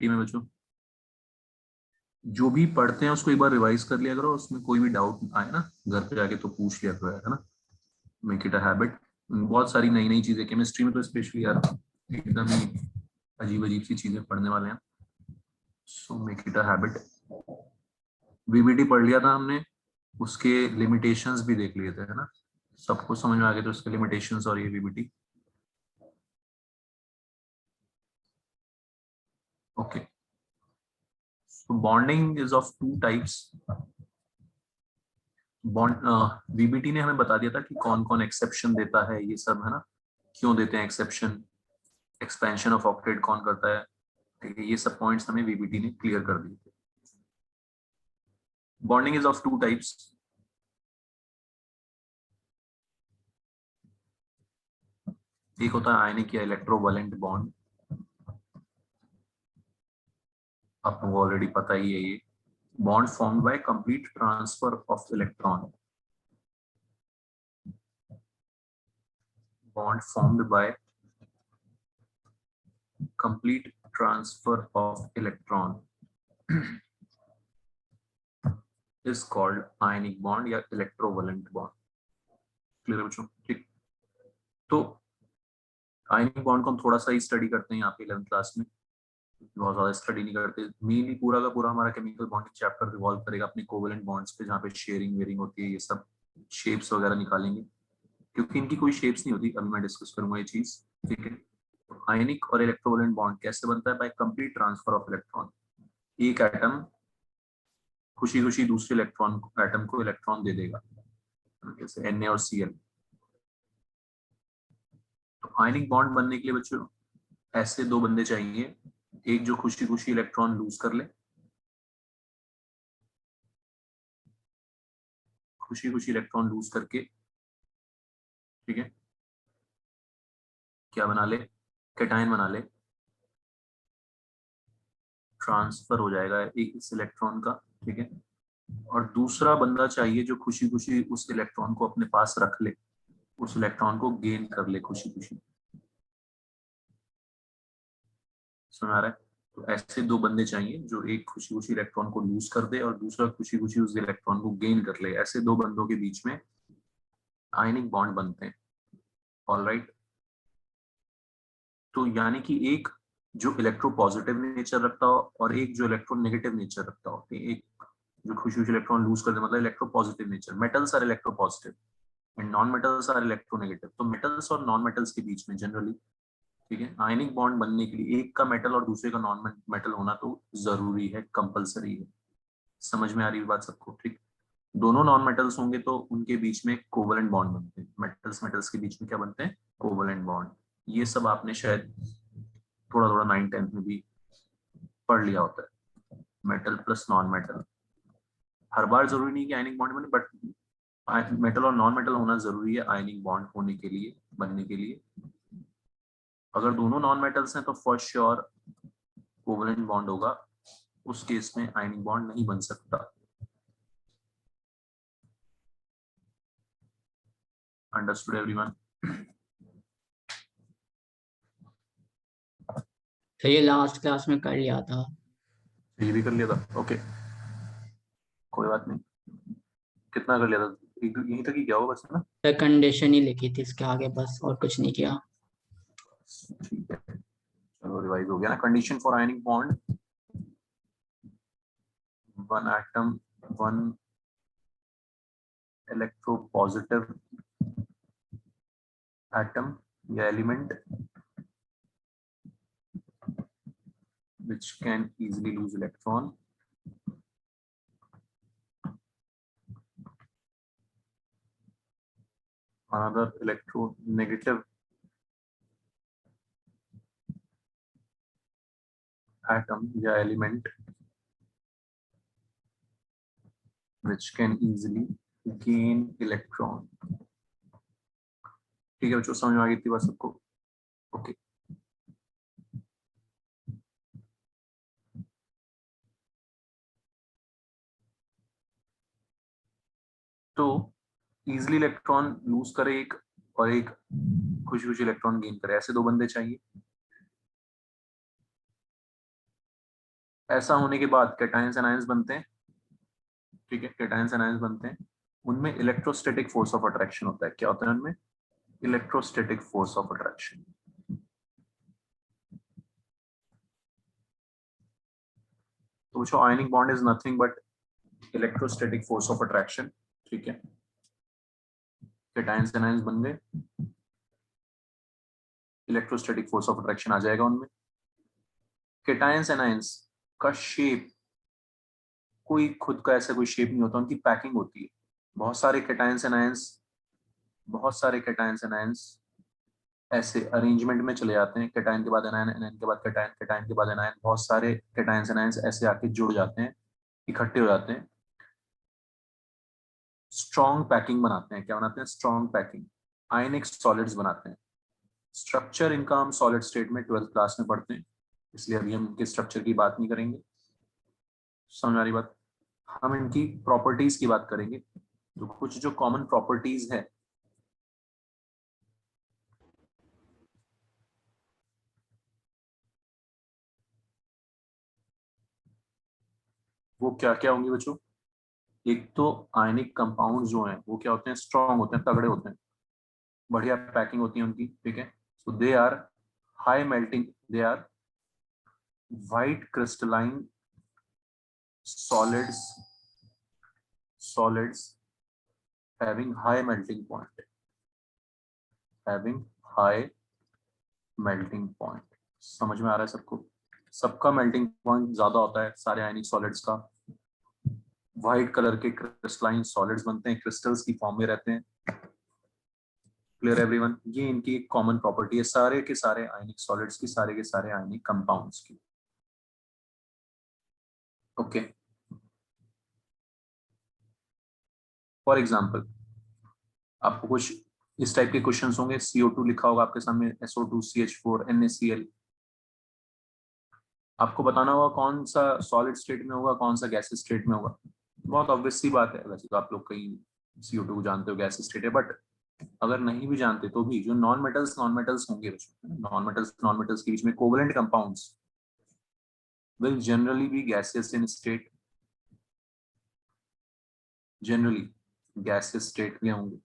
में बच्चों जो भी पढ़ते हैं उसको एक बार रिवाइज कर लिया करो, उसमें कोई भी डाउट आए ना घर पे जाके तो पूछ लिया करो, है ना। Make it a habit. बहुत सारी नई नई चीजें केमिस्ट्री में तो स्पेशली यार एकदम ही अजीब अजीब सी चीजें पढ़ने वाले हैं। So make it a habit. VBT पढ़ लिया था हमने, उसके लिमिटेशंस भी देख लिए थे, है ना। सबको समझ में आ गए थे उसके लिमिटेशंस और ये VBT. Okay, so bonding is of two types. Bond VBT ने हमें बता दिया था कि कौन कौन एक्सेप्शन देता है, ये सब, है ना। क्यों देते हैं एक्सेप्शन, एक्सपेंशन ऑफ ऑक्टेट कौन करता है, ठीक है। ये सब पॉइंट्स हमें वीबीटी ने क्लियर कर दिए थे। Bonding is of two types. एक होता है आयनिक या इलेक्ट्रोवैलेंट बॉन्ड, आपको ऑलरेडी पता ही है ये। Bond formed by complete transfer of electron, bond formed by complete transfer of electron is called ionic bond या इलेक्ट्रोवैलेंट बॉन्ड। क्लियर है बच्चों, ठीक। तो आयनिक बॉन्ड को हम थोड़ा सा ही स्टडी करते हैं यहाँ पे 11th क्लास में, बहुत ज्यादा स्टडी नहीं करते। मेनली पूरा का पूरा हमारा केमिकल बॉन्डिंग चैप्टर रिवॉल्व करेगा अपने कोवेलेंट बॉन्ड्स पे, जहाँ पे शेयरिंग वेयरिंग होती है, ये सब शेप्स वगैरह निकालेंगे, क्योंकि इनकी कोई शेप्स नहीं होती। अभी मैं डिस्कस करूंगा ये चीज, ठीक है। आयनिक और इलेक्ट्रोवैलेंट बॉन्ड कैसे बनता है? By complete transfer of electron. एक एटम खुशी खुशी दूसरे इलेक्ट्रॉन एटम को इलेक्ट्रॉन दे देगा, जैसे Na और Cl। तो आयनिक बॉन्ड बनने के लिए बच्चों ऐसे दो बंदे चाहिए, एक जो खुशी खुशी इलेक्ट्रॉन लूज कर ले, खुशी खुशी इलेक्ट्रॉन लूज करके, ठीक है, क्या बना ले, कैटायन बना ले, ट्रांसफर हो जाएगा एक इस इलेक्ट्रॉन का, ठीक है। और दूसरा बंदा चाहिए जो खुशी खुशी उस इलेक्ट्रॉन को अपने पास रख ले, उस इलेक्ट्रॉन को गेन कर ले खुशी खुशी। सुना रहा है? तो ऐसे दो बंदे चाहिए जो एक खुशी खुशी इलेक्ट्रॉन को लूज कर दे और दूसरा खुशी खुशी उस इलेक्ट्रॉन को गेन कर ले। ऐसे दो बंदों के बीच में आयनिक बॉन्ड बनते हैं। ऑलराइट। तो यानी कि एक जो इलेक्ट्रो पॉजिटिव नेचर रखता हो और एक जो इलेक्ट्रो नेगेटिव नेचर रखता हो। एक जो खुशी खुशी इलेक्ट्रॉन लूज कर दे, मतलब electropositive nature. Metals are electropositive and non metals are electronegative. तो मेटल्स और नॉन मेटल्स के बीच में जनरली, ठीक है, आयनिक बॉन्ड बनने के लिए एक का मेटल और दूसरे का नॉन मेटल होना तो जरूरी है, कंपलसरी है। समझ में आ रही है बात सबको, ठीक। दोनों नॉन मेटल्स होंगे तो उनके बीच में कोवलेंट बॉन्ड बनते हैं। मेटल्स मेटल्स के बीच में क्या बनते हैं? Covalent bond. ये सब आपने शायद थोड़ा थोड़ा 9th 10th में भी पढ़ लिया होता है, मेटल प्लस नॉन मेटल। हर बार जरूरी नहीं कि आयनिक बॉन्ड बने, बट मेटल और नॉन मेटल होना जरूरी है आयनिक बॉन्ड होने के लिए, बनने के लिए। अगर दोनों नॉन मेटल्स हैं तो फॉर श्योर कोवलेंट बॉन्ड होगा, उस केस में आयनिक बॉन्ड नहीं बन सकता। Understood everyone? तो ये लास्ट क्लास में कर लिया था। ये भी कर लिया था, ओके, कोई बात नहीं। कितना कर लिया था? यहीं तक ही क्या होगा बस, है ना। तो कंडीशन ही लिखी थी इसके आगे बस, और कुछ नहीं किया। ठीक है, चलो रिवाइज हो गया ना। Condition for ionic bond, one atom, one electropositive atom या element which can easily lose electron, another electronegative atom या element which can easily gain electron। ठीक है बच्चों, समझ में आ गई थी बात सबको? ओके। तो इजिली इलेक्ट्रॉन लूज करे एक, और एक खुशी खुशी इलेक्ट्रॉन गेन करे, ऐसे दो बंदे चाहिए। ऐसा होने के बाद कैटायंस एनायंस बनते हैं, ठीक है, कैटायंस एनायंस बनते हैं, उनमें इलेक्ट्रोस्टैटिक फोर्स ऑफ अट्रैक्शन होता है। क्या होता है उनमें? Electrostatic force of attraction. तो जो ionic bond is nothing but electrostatic force of attraction, ठीक है। कैटायंस एनायंस बन गए, इलेक्ट्रोस्टैटिक फोर्स ऑफ अट्रैक्शन आ जाएगा उनमें। कैटायंस एनायंस का शेप कोई खुद का ऐसा कोई शेप नहीं होता, उनकी पैकिंग होती है। बहुत सारे कैटायंस एनायंस, बहुत सारे कैटायंस एनायंस ऐसे अरेंजमेंट में चले जाते हैं, कैटायन के बाद एनायन, एनायन के बाद कैटायन, कैटायन के बाद एनायन, बहुत सारे कैटायंस एनायंस ऐसे आके जुड़ जाते हैं, इकट्ठे हो जाते हैं, स्ट्रॉन्ग पैकिंग बनाते हैं। क्या बनाते हैं? स्ट्रॉन्ग पैकिंग, आयनिक सॉलिड्स बनाते हैं। स्ट्रक्चर इनका हम सॉलिड स्टेट में 12th क्लास में पढ़ते हैं, इसलिए अभी हम इनके स्ट्रक्चर की बात नहीं करेंगे। समझ आ रही बात? हम इनकी प्रॉपर्टीज की बात करेंगे। तो कुछ जो कॉमन प्रॉपर्टीज है, वो क्या क्या होंगी बच्चों? एक तो आयनिक कंपाउंड जो हैं वो क्या होते हैं? स्ट्रॉन्ग होते हैं, तगड़े होते हैं, बढ़िया पैकिंग होती है उनकी, ठीक है। So they are high melting, they are white crystalline solids, solids having high melting point, having high melting point. समझ में आ रहा है सबको? सबका मेल्टिंग पॉइंट ज्यादा होता है सारे आयनिक सॉलिड्स का। व्हाइट कलर के क्रिस्टलाइन सॉलिड्स बनते हैं, क्रिस्टल्स की फॉर्म में रहते हैं। Clear everyone? ये इनकी एक कॉमन प्रॉपर्टी है सारे के सारे आयनिक सॉलिड्स की, सारे के सारे आयनिक कंपाउंड्स की। ओके, फॉर एग्जांपल आपको कुछ इस टाइप के क्वेश्चंस होंगे। CO2 लिखा होगा आपके सामने, SO2 CH4 NaCl। आपको बताना होगा कौन सा सॉलिड स्टेट में होगा, कौन सा गैस स्टेट में होगा। बहुत ऑब्वियस सी बात है, वैसे तो आप लोग कहीं CO2 को जानते हो गैस स्टेट है, बट अगर नहीं भी जानते तो भी जो नॉन मेटल्स होंगे, नॉन मेटल्स के बीच में covalent compounds will generally be gaseous in state, generally gaseous state में होंगे।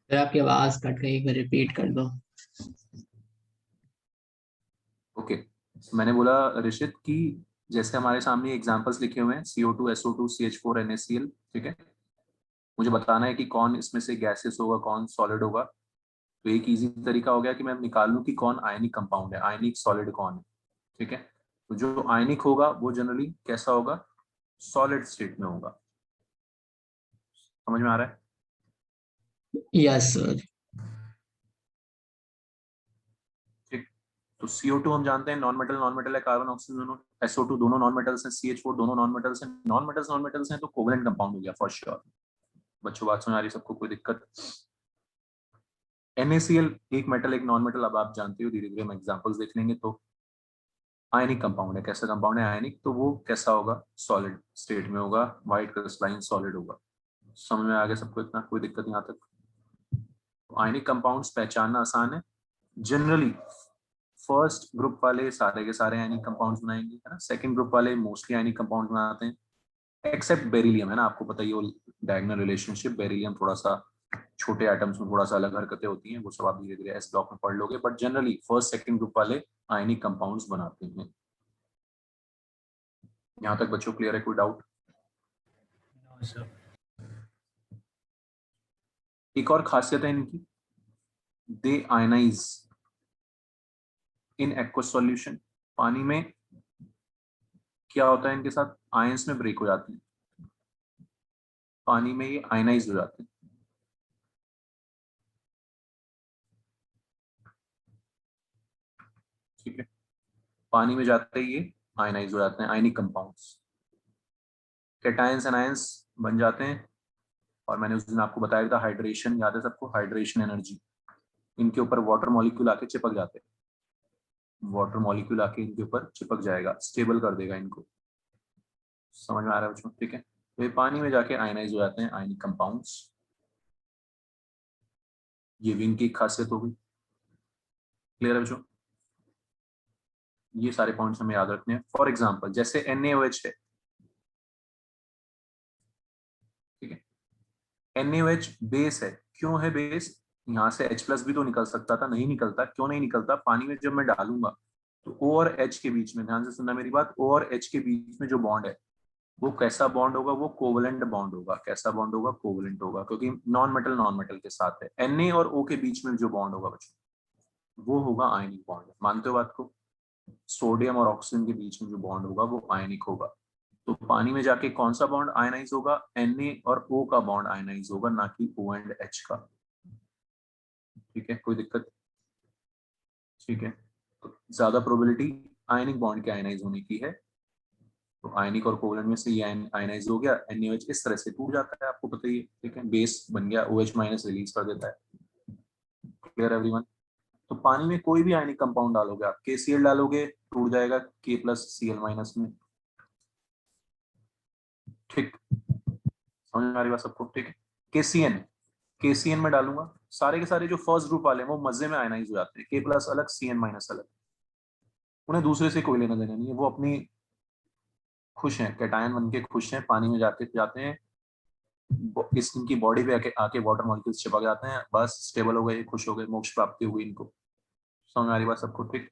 फिर आपकी आवाज कट गई, एक बार रिपीट कर दो। ओके, मैंने बोला ऋषित कि जैसे हमारे सामने एग्जांपल्स लिखे हुए हैं CO2 SO2 CH4 NaCl, ठीक है। मुझे बताना है कि कौन इसमें से गैसेस होगा, कौन सॉलिड होगा। तो एक इजी तरीका हो गया कि मैं निकाल लूं कि कौन आयनिक कंपाउंड है, आयनिक सॉलिड कौन है, ठीक है। तो जो आयनिक होगा वो जनरली कैसा होगा? सॉलिड स्टेट में होगा। समझ में आ रहा है? Yes sir. ठीक। तो CO2 हम जानते हैं नॉन मेटल है, कार्बन ऑक्सीजन दोनों। SO2 दोनों नॉन मेटल्स हैं, CH4 दोनों नॉन मेटल्स हैं। नॉन मेटल्स हैं तो कोवेलेंट कंपाउंड हो गया फॉर श्योर। बच्चों बात समझ आ रही सबको? कोई दिक्कत? NaCl एक मेटल एक नॉन मेटल, अब आप जानते हो, धीरे धीरे हम एग्जांपल्स देख लेंगे। तो आयनिक कंपाउंड है, कैसा कंपाउंड है? आयनिक। तो वो कैसा होगा? सॉलिड स्टेट में होगा, व्हाइट क्रिस्टलाइन सॉलिड होगा। समझ में आ गया सबको? इतना कोई दिक्कत यहाँ तक? तो आयनिक कंपाउंड्स पहचानना आसान है। जनरली फर्स्ट ग्रुप वाले सारे के सारे आयनिक कंपाउंड्स बनाएंगे, है ना। सेकंड ग्रुप वाले मोस्टली आयनिक कंपाउंड्स बनाते हैं, एक्सेप्ट बेरिलियम, है ना। आपको पता ही हो डायगोनल रिलेशनशिप, बेरिलियम थोड़ा सा छोटे एटम्स में थोड़ा सा अलग हरकतें होती हैं, वो सब आप धीरे धीरे एस ब्लॉक में पढ़ लोगे। But generally first second group वाले आयनिक कंपाउंड्स बनाते हैं। यहाँ तक बच्चों क्लियर है? कोई डाउट? एक और खासियत है इनकी, दे आयनाइज इन एक्वस सॉल्यूशन। पानी में क्या होता है इनके साथ? आयंस में ब्रेक हो जाते हैं, पानी में ये आयनाइज हो जाते हैं, ठीक है। पानी में जाते ही ये आयनाइज हो जाते हैं, आयनिक कंपाउंड्स। कैटायंस एनायंस बन जाते हैं। और मैंने उस दिन आपको बताया था हाइड्रेशन, याद है सबको? हाइड्रेशन एनर्जी, इनके ऊपर वाटर मॉलिक्यूल आके चिपक जाते हैं, वाटर मॉलिक्यूल आके इनके ऊपर चिपक जाएगा, स्टेबल कर देगा इनको। समझ में आ रहा है बच्चों? ठीक है। तो ये पानी में जाके आयनाइज हो जाते हैं, आयनिक कंपाउंड्स। ये भी इनकी खासियत होगी। क्लियर है बच्चों? ये सारे पॉइंट्स हमें याद रखने हैं। फॉर एग्जांपल जैसे NaOH है, ठीक है, NaOH बेस है। क्यों है बेस? यहाँ से H+ भी तो निकल सकता था, नहीं निकलता। क्यों नहीं निकलता? पानी में जब मैं डालूंगा तो O और H के बीच में, ध्यान से सुनना मेरी बात, O और H के बीच में जो बॉन्ड है वो कैसा बॉन्ड होगा? वो कोवलेंट बॉन्ड होगा। कैसा बॉन्ड होगा? कोवलेंट होगा, क्योंकि नॉन मेटल के साथ है। Na और O के बीच में जो बॉन्ड होगा बच्चों, वो होगा आयनिक बॉन्ड। मानते हो बात को? सोडियम और ऑक्सीजन के बीच में जो बॉन्ड होगा वो आयनिक होगा। तो पानी में जाके कौन सा बॉन्ड आयनाइज होगा? Na और O का बॉन्ड आयनाइज होगा, ना कि O एंड H का। ठीक है, कोई दिक्कत? ठीक है, तो ज्यादा प्रोबेबिलिटी आयनिक बॉन्ड के आयनाइज होने की है। तो आयनिक और कोवलेंट में से ये आयनाइज हो गया, NaOH इस तरह से टूट जाता है, आपको पता ही है। ठीक है, बेस बन गया, OH- रिलीज कर देता है। Clear everyone? तो पानी में कोई भी आयनिक कंपाउंड डालोगे आप, KCl डालोगे टूट जाएगा K+Cl- में। ठीक, समझ में आ रही बात सबको? ठीक है, KCN में डालूंगा, सारे के सारे जो फर्स्ट ग्रुप वाले हैं वो मजे में आयनाइज हो जाते हैं। K+ अलग, Cn- अलग। उन्हें दूसरे से कोई लेना देना नहीं है, वो अपनी खुश हैं, कैटायन बन के खुश हैं, पानी में जाते जाते हैं, इस इनकी बॉडी पे आके आके वाटर मॉलिक्यूल्स चिपक जाते हैं, बस स्टेबल हो गए, खुश हो गए, मोक्ष प्राप्ति हुई इनको। समझ में आ रही बात सबको? ठीक,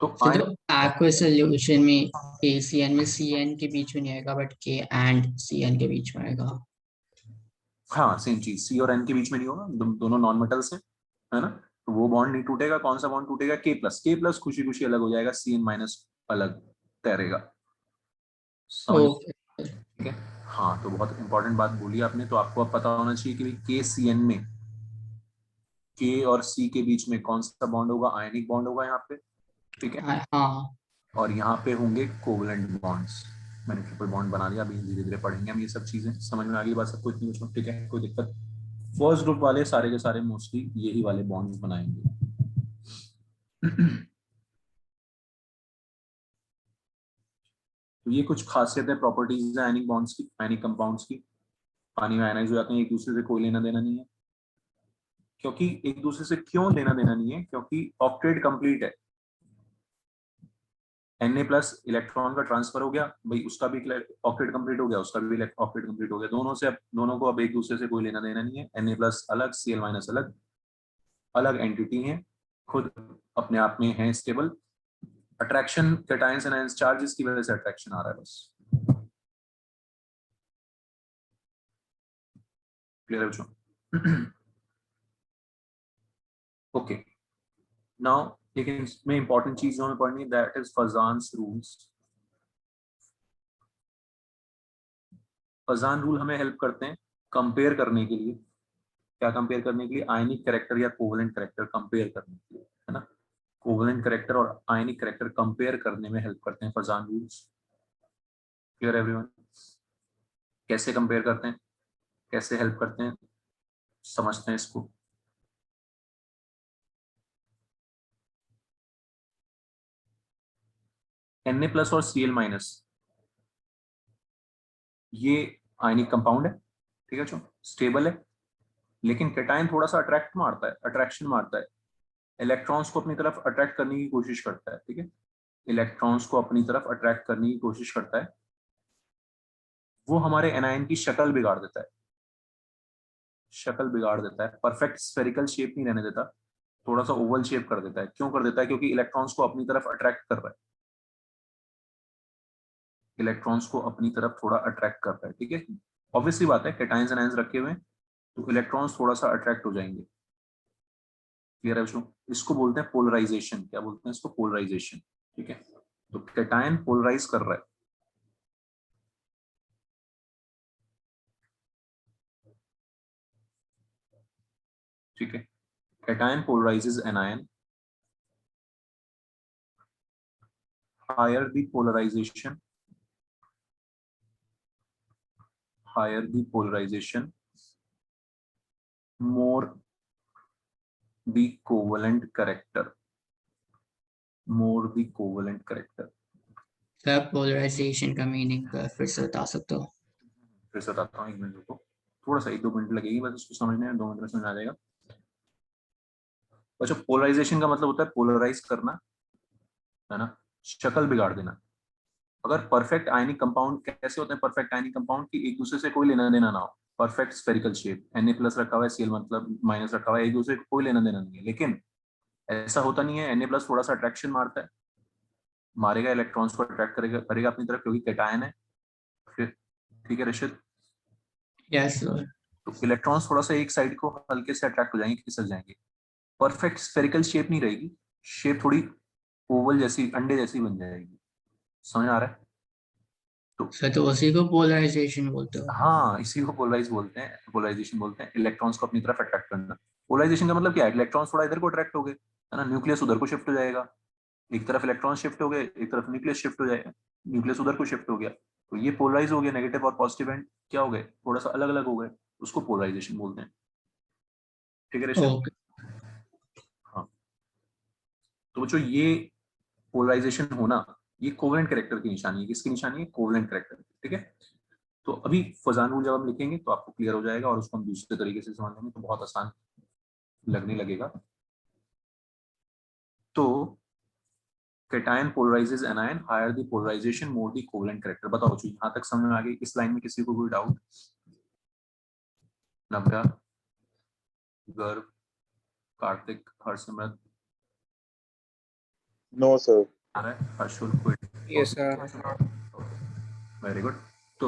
तो तो एक्वस सॉल्यूशन में KCN में CN के बीच में नहीं आएगा, बट K एंड CN के बीच में आएगा। हाँ सेम चीज, C और N के बीच में नहीं होगा, दोनों नॉन मेटल्स हैं, है ना? तो वो बॉन्ड नहीं टूटेगा। कौन सा बॉन्ड टूटेगा? K+, खुशी खुशी अलग हो जाएगा, Cn- अलग तैरेगा। समझ? ओके। ठीक है, हाँ, तो बहुत इंपॉर्टेंट बात बोली आपने। तो आपको अब पता होना चाहिए कि KCN में K और C के बीच में कौन सा बॉन्ड होगा? आयनिक बॉन्ड होगा यहाँ पे। ठीक है, हाँ। और यहाँ पे होंगे कोवलेंट बॉन्ड्स। मैंने ट्रिपल बॉन्ड बना दिया, अभी धीरे धीरे पढ़ेंगे हम ये सब चीजें। समझ में आ गई बात सबको इतनी कुछ? ठीक है, कोई दिक्कत? फर्स्ट ग्रुप वाले सारे के सारे मोस्टली यही वाले बॉन्ड्स बनाएंगे। तो ये कुछ खासियत है, प्रॉपर्टीज है आयनिक बॉन्ड्स की, आयनिक कंपाउंड्स की। पानी में आयनाइज हो जाते हैं, एक दूसरे से कोई लेना देना नहीं है। क्योंकि एक दूसरे से क्यों लेना देना नहीं है? क्योंकि ऑक्टेट कंप्लीट है। Na+ इलेक्ट्रॉन का ट्रांसफर हो गया भाई, उसका भी ऑक्टेट कंप्लीट हो गया, उसका भी ऑक्टेट कंप्लीट हो गया। दोनों से, दोनों को अब एक दूसरे से कोई लेना देना नहीं है। Na+ अलग, Cl- अलग, अलग एंटिटी है, खुद अपने आप में है stable. Attraction cations and ions charges की वजह से अट्रैक्शन आ रहा है बस। क्लियर है बच्चों? ओके, नाउ लेकिन इसमें इंपॉर्टेंट चीज जो हमें पढ़नी है, that is Fajans rules. Fajan rule हमें हेल्प करते हैं कंपेयर करने के लिए। क्या कंपेयर करने के लिए? आयनिक कैरेक्टर या कोवलेंट कैरेक्टर कंपेयर करने के लिए, है ना? कोवलेंट कैरेक्टर और आयनिक कैरेक्टर कंपेयर करने में हेल्प करते हैं फजान रूल्स। Clear everyone? कैसे कंपेयर करते हैं, कैसे हेल्प करते हैं, समझते हैं इसको। Na+ और Cl- ये आयनिक कंपाउंड है, ठीक है, जो स्टेबल है। लेकिन कैटायन थोड़ा सा अट्रैक्ट मारता है, अट्रैक्शन मारता है, इलेक्ट्रॉन्स को अपनी तरफ अट्रैक्ट करने की कोशिश करता है। ठीक है, इलेक्ट्रॉन्स को अपनी तरफ अट्रैक्ट करने की कोशिश करता है। वो हमारे एनायन की शक्ल बिगाड़ देता है, शक्ल बिगाड़ देता है, परफेक्ट स्फेरिकल शेप नहीं रहने देता, थोड़ा सा ओवल शेप कर देता है। क्यों कर देता है? क्योंकि इलेक्ट्रॉन्स को अपनी तरफ अट्रैक्ट कर रहा है, इलेक्ट्रॉन्स को अपनी तरफ थोड़ा अट्रैक्ट कर रहा है। ठीक है, ऑब्वियसली बात है, कैटायंस एनायंस रखे हुए हैं तो इलेक्ट्रॉन्स थोड़ा सा अट्रैक्ट हो जाएंगे। क्लियर है बच्चों? इसको बोलते हैं पोलराइजेशन। क्या बोलते हैं इसको? पोलराइजेशन। ठीक है, तो कैटायन पोलराइज कर रहा है। ठीक है, cation polarises anion, higher the polarization, higher the polarization, more the covalent character, more the covalent character। Sir polarisation का मीनिंग फिर से बता सकते हो? फिर से बताता हूँ, एक मिनट को, थोड़ा सा 1-2 मिनट लगेगी बस इसको समझने में, 2 मिनट में समझ आ जाएगा। अच्छा, पोलराइजेशन का मतलब होता है पोलराइज करना, है ना? शक्ल बिगाड़ देना। अगर परफेक्ट आयनिक कंपाउंड कैसे होते हैं, परफेक्ट आयनिक कंपाउंड की एक दूसरे से कोई लेना देना ना हो, परफेक्ट स्फेरिकल शेप, Na+ रखा हुआ है, Cl मतलब माइनस रखा हुआ है, एक दूसरे को कोई लेना देना नहीं है। लेकिन ऐसा होता नहीं है, Na+ थोड़ा सा अट्रैक्शन मारता है, मारेगा इलेक्ट्रॉन्स को अट्रैक्ट करेगा करेगा अपनी तरफ, क्योंकि कैटायन है। फिर ठीक है ऋषित, यस सर। तो इलेक्ट्रॉन्स थोड़ा सा एक साइड को हल्के से अट्रैक्ट हो जाएंगे, खिसक जाएंगे। परफेक्ट स्फेरिकल शेप नहीं रहेगी, शेप थोड़ी ओवल जैसी, अंडे जैसी बन जाएगी। समझ आ रहा है? तो सर तो उसी को पोलराइजेशन बोलते हो। हाँ, इसी को पोलराइज बोलते हैं, पोलराइजेशन बोलते हैं, इलेक्ट्रॉन्स को अपनी तरफ अट्रैक्ट करना। पोलराइजेशन का मतलब क्या है, इलेक्ट्रॉन्स थोड़ा इधर को अट्रैक्ट हो गए, है ना, न्यूक्लियस उधर को शिफ्ट हो जाएगा, एक तरफ इलेक्ट्रॉन शिफ्ट हो गए, एक तरफ न्यूक्लियस शिफ्ट हो जाएगा, न्यूक्लियस उधर को शिफ्ट हो गया, तो ये पोलराइज हो गया, नेगेटिव और पॉजिटिव एंड क्या हो गए, थोड़ा सा अलग अलग हो गए, उसको पोलराइजेशन बोलते हैं। ठीक है ऋषित? ओके। हाँ, तो बच्चों ये पोलराइजेशन होना, ये कोवेलेंट कैरेक्टर की निशानी है। किसकी निशानी है? Covalent character. ठीक है, तो अभी फजान रूल जब हम लिखेंगे तो आपको क्लियर हो जाएगा, और उसको हम दूसरे तरीके से समझ लेंगे तो बहुत आसान लगने लगेगा। तो cation polarises anion, higher the polarisation more the covalent character. बताओ बच्चों, यहाँ तक समझ में आ गई? इस लाइन में किसी को कोई डाउट? नव्या, गर्व, कार्तिक, हर्षमृत, नो सर। आ रहा है? हर्षुल, कोई? Yes sir. Very good. तो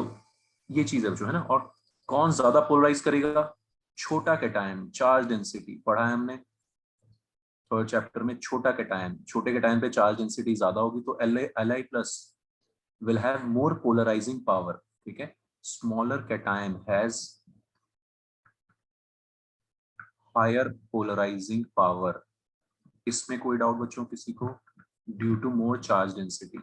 ये चीज है जो है ना, और कौन ज्यादा पोलराइज करेगा? छोटा कैटायन, चार्ज डेंसिटी पढ़ा है हमने थर्ड चैप्टर में। छोटा कैटायन, छोटे कैटायन पे चार्ज डेंसिटी ज्यादा होगी, तो Li+ will have more polarizing power। ठीक है, smaller cation has higher polarizing power। इसमें कोई डाउट बच्चों किसी को? Due to more charge density.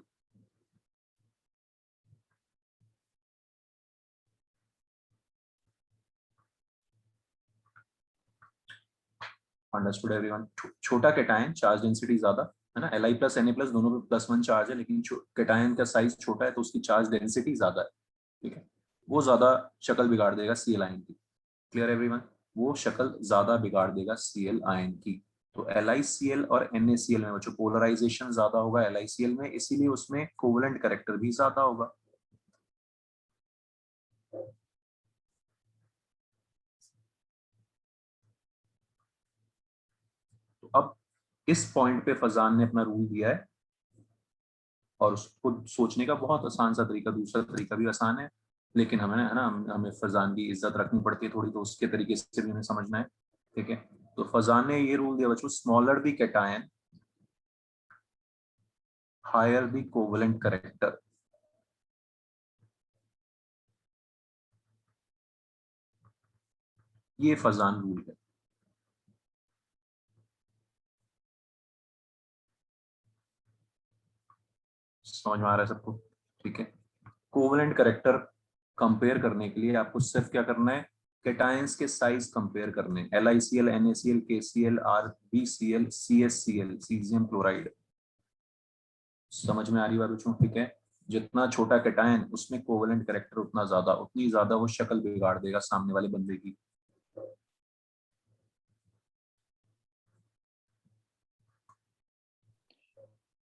Understood everyone? छोटा कैटायन, चार्ज डेंसिटी ज्यादा, है ना, Li+ Na+ दोनों पे +1 चार्ज है, लेकिन कैटायन का साइज छोटा है तो उसकी चार्ज डेंसिटी ज्यादा है। ठीक है, वो ज्यादा शक्ल बिगाड़ देगा Cl आयन की। Clear everyone? वो शक्ल ज्यादा बिगाड़ देगा Cl आयन की। तो LiCl और NaCl में बच्चों पोलराइजेशन ज्यादा होगा LiCl में, इसीलिए उसमें कोवेलेंट कैरेक्टर भी ज्यादा होगा। तो अब इस पॉइंट पे फजान ने अपना रूल दिया है, और उसको सोचने का बहुत आसान सा तरीका, दूसरा तरीका भी आसान है, लेकिन हमें है ना, हमें फजान की इज्जत रखनी पड़ती है थोड़ी, तो उसके तरीके से भी हमें समझना है। ठीक है, तो फजान ने ये रूल दिया बच्चों, smaller the cation higher the covalent character. ये फजान रूल है। समझ में आ रहा है सबको? ठीक है, कोवेलेंट कैरेक्टर कंपेयर करने के लिए आपको सिर्फ क्या करना है, कैटायंस के साइज कंपेयर करने, LiCl, NaCl, KCl, RbCl, CsCl, caesium chloride. समझ में आ रही बात बच्चों? ठीक है, जितना छोटा कैटायन उसमें कोवेलेंट कैरेक्टर उतना ज्यादा, उतनी ज्यादा वो शक्ल बिगाड़ देगा सामने वाले बंदे की।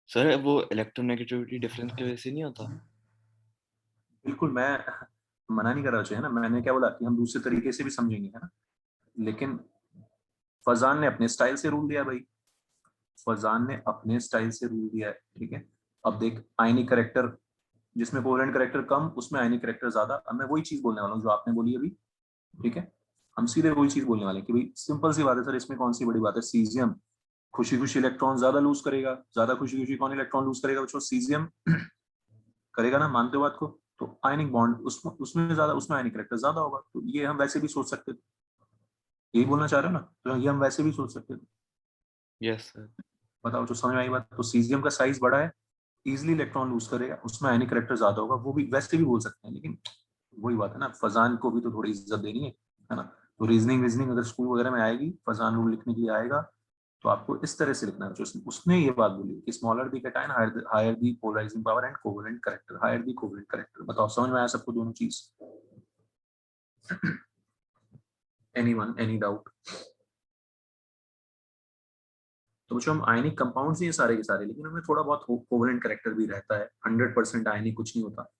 सर वो इलेक्ट्रोनेगेटिविटी डिफरेंस की वजह से नहीं होता? बिल्कुल, मैं मना नहीं कर रहा चाहिए ना, मैंने क्या बोला कि हम दूसरे तरीके से भी समझेंगे, है ना, लेकिन फजान ने अपने स्टाइल से रूल दिया भाई, फजान ने अपने स्टाइल से रूल दिया है। ठीक है, अब देख, आयनिक करेक्टर जिसमें कोवेलेंट करेक्टर कम, उसमें आयनिक करेक्टर ज्यादा। अब मैं वही चीज बोलने वाला हूँ जो आपने बोली अभी। ठीक है, हम सीधे वही चीज बोलने वाले हैं कि भाई सिंपल सी बात है सर, इसमें कौन सी बड़ी बात है, सीजियम खुशी खुशी इलेक्ट्रॉन ज्यादा लूज करेगा, ज्यादा खुशी खुशी कौन इलेक्ट्रॉन लूज करेगा बच्चों? सीजियम करेगा ना, मानते हो बात को? तो आयनिक बॉन्ड उसमें ज्यादा, उसमें आयनिक करेक्टर ज्यादा होगा, तो ये हम वैसे भी सोच सकते थे। यही बोलना चाह रहे हो ना, तो ये हम वैसे भी सोच सकते थे। Yes sir. बताओ जो समझ में आई बात? तो सीजियम का साइज बड़ा है, इजिली इलेक्ट्रॉन लूज करेगा, उसमें आयनिक करेक्टर ज्यादा होगा, वो भी वैसे भी बोल सकते हैं, लेकिन वही बात है ना, फजान को भी तो थोड़ी इज्जत देनी है ना। तो रीजनिंग अगर स्कूल वगैरह में आएगी, फजान रूल लिखने के लिए आएगा, तो आपको इस तरह से लिखना है। उसने ये बात बोली कि smaller the cation higher the polarising power and covalent character, higher the covalent character. बताओ समझ में आया सबको दोनों चीज? Anyone, any doubt? तो बच्चों हम आयनिक कंपाउंड्स ही हैं सारे के सारे, लेकिन हमें थोड़ा बहुत कोवलेंट करेक्टर भी रहता है। 100% आयनिक कुछ नहीं होता,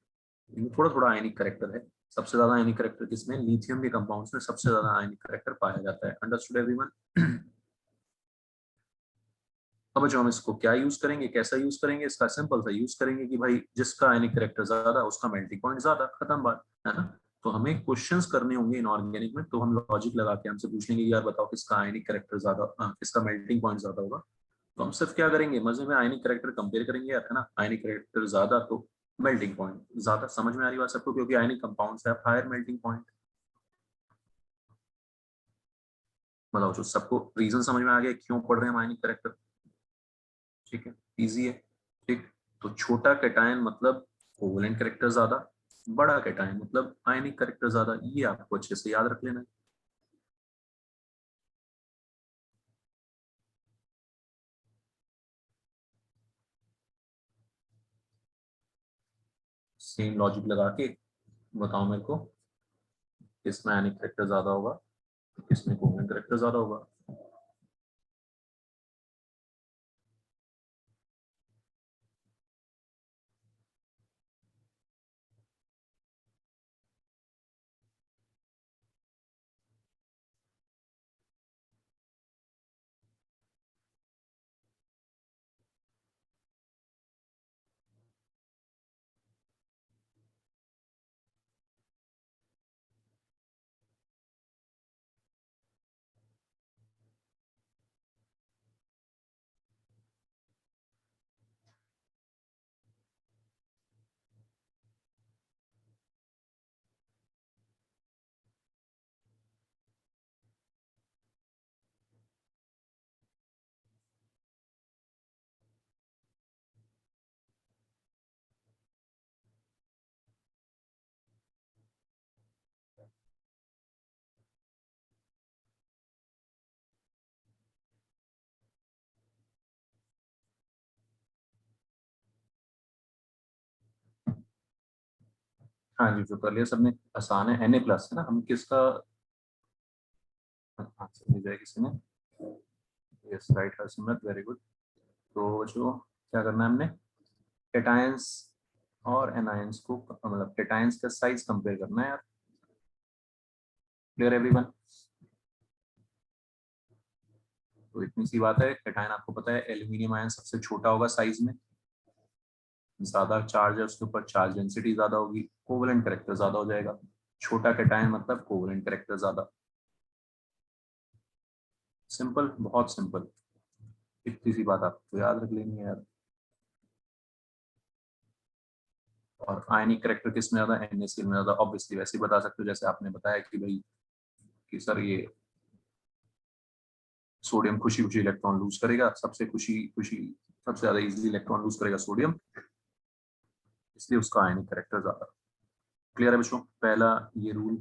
लेकिन थोड़ा थोड़ा आयनिक करेक्टर है। सबसे ज्यादा आयनिक करेक्टर किसमें? लिथियम के कंपाउंड्स में सबसे ज्यादा आयनिक करेक्टर पाया जाता है। Understood everyone? अब जो हम इसको क्या यूज करेंगे, कैसा यूज करेंगे, इसका सिंपल सा यूज करेंगे कि भाई जिसका आयनिक करेक्टर ज्यादा उसका मेल्टिंग पॉइंट ज्यादा, खत्म बात, है ना। तो हमें क्वेश्चंस करने होंगे इनऑर्गेनिक में, तो हम लॉजिक लगा के हमसे पूछेंगे यार बताओ किसका आयनिक करेक्टर ज्यादा, किसका मेल्टिंग पॉइंट ज्यादा होगा। तो हम सिर्फ क्या करेंगे, मजे में आयनिक करेक्टर कंपेयर करेंगे यार, है ना। आयनिक करेक्टर ज्यादा तो मेल्टिंग पॉइंट ज्यादा। समझ में आ रही बात सबको? क्योंकि आयनिक कंपाउंड्स है हायर मेल्टिंग पॉइंट। बताओ जो सबको रीजन समझ में आ गया क्यों पढ़ रहे हैं हम आयनिक करेक्टर? ठीक है, इजी है। ठीक, तो छोटा कैटायन मतलब कोवेलेंट करेक्टर ज्यादा, बड़ा कैटायन मतलब आयनिक करेक्टर ज्यादा। ये आपको अच्छे से याद रख लेना है। सेम लॉजिक लगा के बताओ मेरे को, किसमें आयनिक करेक्टर ज्यादा होगा, किसमें कोवेलेंट करेक्टर ज्यादा होगा। हाँ जी, जो कर लिया सबने, आसान है। Na+ है ना, हम किसका आंसर मिल जाए किसी ने? Yes right Harsimrat, very good. तो जो क्या करना है हमने, कैटायंस और एनायंस को, मतलब कैटायंस का साइज कंपेयर करना है यार। Clear everyone? तो इतनी सी बात है, कैटायन आपको पता है एल्यूमिनियम आयन सबसे छोटा होगा साइज में, ज्यादा चार्ज है उसके ऊपर, चार्ज डेंसिटी ज्यादा होगी, कोवेलेंट करेक्टर ज्यादा हो जाएगा। छोटा कैटायन मतलब कोवेलेंट करेक्टर ज्यादा। सिंपल, बहुत सिंपल। इतनी सी बात आपको याद रख लेनी है यार। और आयनिक करेक्टर किस में ज्यादा? NaCl में ज्यादा। ऑब्वियसली वैसे ही बता सकते हो जैसे आपने बताया कि भाई कि सर ये सोडियम खुशी खुशी इलेक्ट्रॉन लूज करेगा, सबसे खुशी खुशी सबसे ज्यादा इजीली इलेक्ट्रॉन लूज करेगा सोडियम, इसलिए उसका आयनिक करेक्टर ज्यादा। क्लियर है बच्चों? पहला ये रूल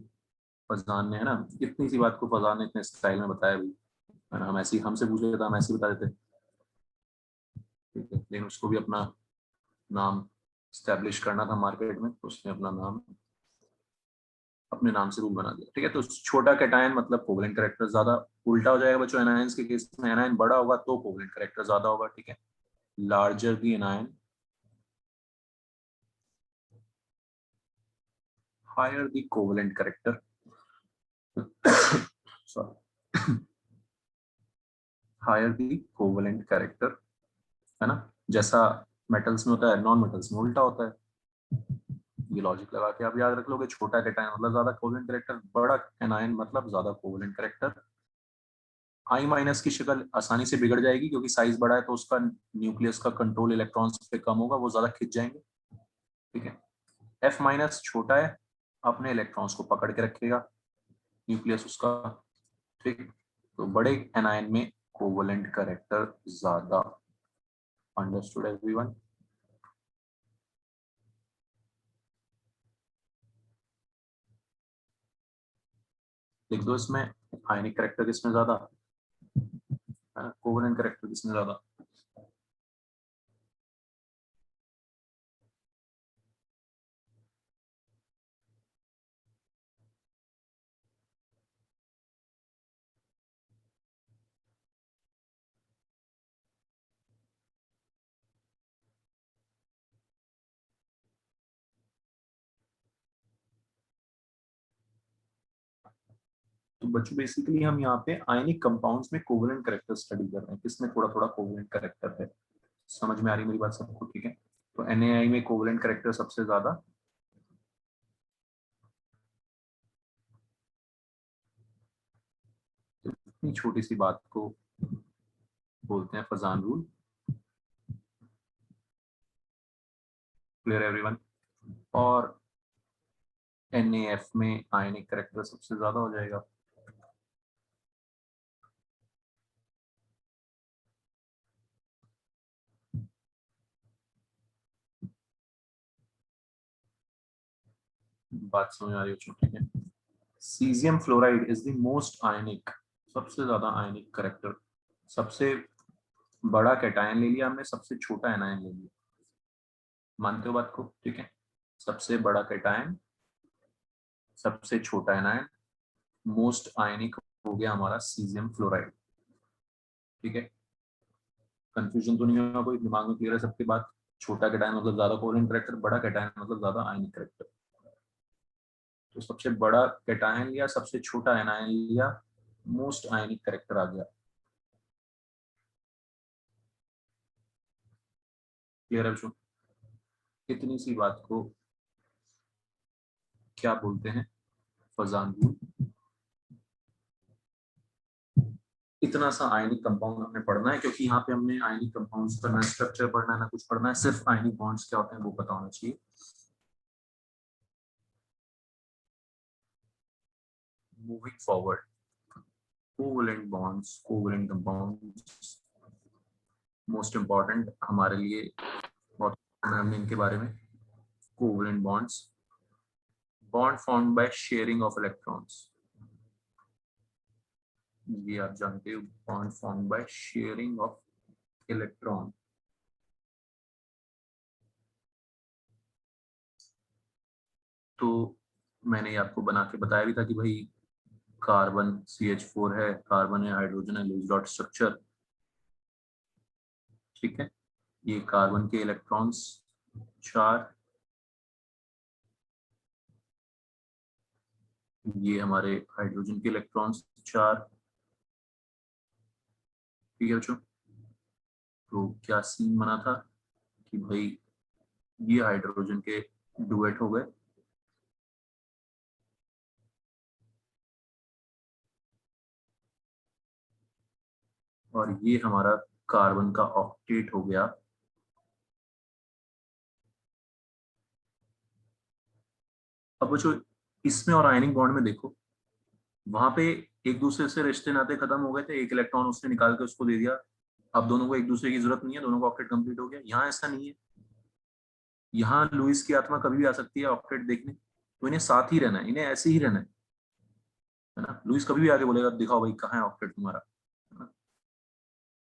फजलान ने, है ना, इतनी सी बात को फजलान ने इतने स्टाइल में बताया भाई, है ना। हम ऐसे ही, हमसे पूछ लेते हम ऐसे ही बता देते, ठीक है। लेकिन उसको भी अपना नाम स्टैब्लिश करना था मार्केट में, तो उसने अपना नाम अपने नाम से रूल बना दिया, ठीक है। तो छोटा कैटायन मतलब कोवेलेंट करेक्टर ज्यादा। उल्टा हो जाएगा बच्चों एनायंस के केस में, एनायन बड़ा होगा तो कोवेलेंट करेक्टर ज्यादा होगा, ठीक है। Larger the anion, higher the covalent character, sorry, higher the covalent character, है ना। जैसा मेटल्स में होता है नॉन मेटल्स में उल्टा होता है। ये लॉजिक लगा के आप याद रख लोगे, छोटा कैटायन मतलब ज्यादा कोवेलेंट करेक्टर, बड़ा एनायन मतलब ज्यादा कोवेलेंट करेक्टर। I- की शक्ल आसानी से बिगड़ जाएगी क्योंकि साइज बड़ा है, तो उसका न्यूक्लियस का कंट्रोल इलेक्ट्रॉन्स पे कम होगा, वो ज्यादा खिंच जाएंगे, ठीक है। F- छोटा है, अपने इलेक्ट्रॉन्स को पकड़ के रखेगा न्यूक्लियस उसका, ठीक। तो बड़े एनायन में कोवेलेंट करेक्टर ज्यादा। Understood everyone? लिख दो इसमें, आयनिक करेक्टर किसमें ज्यादा, है ना, कोवेलेंट करेक्टर किसमें ज्यादा। तो बच्चों बेसिकली हम यहाँ पे आयनिक कंपाउंड्स में कोवेलेंट कैरेक्टर स्टडी कर रहे हैं, किसमें थोड़ा थोड़ा कोवेलेंट कैरेक्टर है। समझ में आ रही मेरी बात सबको? ठीक है, तो NaI में कोवेलेंट कैरेक्टर सबसे ज्यादा, तो इतनी छोटी सी बात को बोलते हैं फजान रूल। Clear everyone? और NaF में आयनिक कैरेक्टर सबसे ज्यादा हो जाएगा। बात समझ आ रही हो? ठीक है, caesium fluoride is the most ionic, सबसे ज्यादा आयनिक कैरेक्टर। सबसे बड़ा कैटायन ले लिया हमने, सबसे छोटा एनायन ले लिया। मानते हो बात को? ठीक है, सबसे बड़ा कैटायन, सबसे छोटा एनायन, मोस्ट आयनिक हो गया हमारा सीजियम फ्लोराइड। ठीक है, कंफ्यूजन तो नहीं होगा कोई? दिमाग में क्लियर है सबकी बात? छोटा कैटायन मतलब ज्यादा कोवेलेंट कैरेक्टर, बड़ा कैटायन मतलब ज्यादा आयनिक कैरेक्टर। तो सबसे बड़ा कैटायन लिया, सबसे छोटा एनायन लिया, मोस्ट आयनिक कैरेक्टर आ गया। क्लियर है बच्चों? इतनी सी बात को क्या बोलते हैं? फजान रूल। इतना सा आयनिक कंपाउंड हमने पढ़ना है, क्योंकि यहाँ पे हमने आयनिक कंपाउंड्स का ना स्ट्रक्चर पढ़ना है ना कुछ पढ़ना है, सिर्फ आयनिक बॉन्ड्स क्या होते हैं वो पता होना चाहिए। Moving forward, covalent bonds, covalent compounds most important हमारे लिए, बहुत हमने इनके बारे में। Covalent bonds, bond formed by sharing of electrons, ये आप जानते हो, bond formed by sharing of electron. तो मैंने आपको बना के बताया भी था कि भाई कार्बन CH4 है, कार्बन है, हाइड्रोजन है, लूज डॉट स्ट्रक्चर। ठीक है, ये कार्बन के इलेक्ट्रॉन्स 4, ये हमारे हाइड्रोजन के इलेक्ट्रॉन्स 4। ठीक है बच्चों, तो क्या सीन बना था कि भाई ये हाइड्रोजन के डुएट हो गए, और ये हमारा कार्बन का ऑक्टेट हो गया। अब बच्चों इसमें और आयनिक बॉन्ड में देखो, वहां पे एक दूसरे से रिश्ते नाते खत्म हो गए थे, एक इलेक्ट्रॉन उसने निकाल के उसको दे दिया, अब दोनों को एक दूसरे की जरूरत नहीं है, दोनों का ऑक्टेट कंप्लीट हो गया। यहाँ ऐसा नहीं है, यहाँ लुइस की आत्मा कभी भी आ सकती है ऑक्टेट देखने, तो इन्हें साथ ही रहना है, इन्हें ऐसे ही रहना है ना। लुइस कभी भी आके बोलेगा दिखाओ भाई कहाँ है ऑक्टेट तुम्हारा, है ना?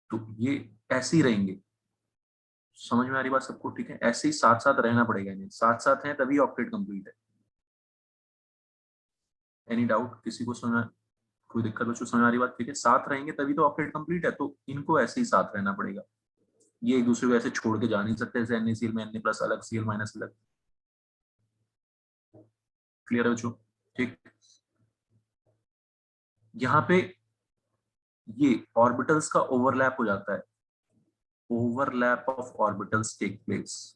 तो ये ऐसे ही रहेंगे। समझ में आ रही बात सबको? ठीक है, ऐसे ही साथ साथ रहना पड़ेगा इन्हें, साथ साथ हैं तभी ऑक्टेट कंप्लीट है। एनी डाउट किसी को? समझ, कोई दिक्कत बच्चों? समझ आ रही बात? ठीक है, साथ रहेंगे तभी तो ऑक्टेट कंप्लीट है, तो इनको ऐसे ही साथ रहना पड़ेगा। ये एक दूसरे को ऐसे छोड़ के जा नहीं सकते, जैसे NaCl में Na+ अलग, Cl- अलग। क्लियर है बच्चों? ठीक, यहाँ पे ये ऑर्बिटल्स का ओवरलैप हो जाता है, overlap of orbitals take place.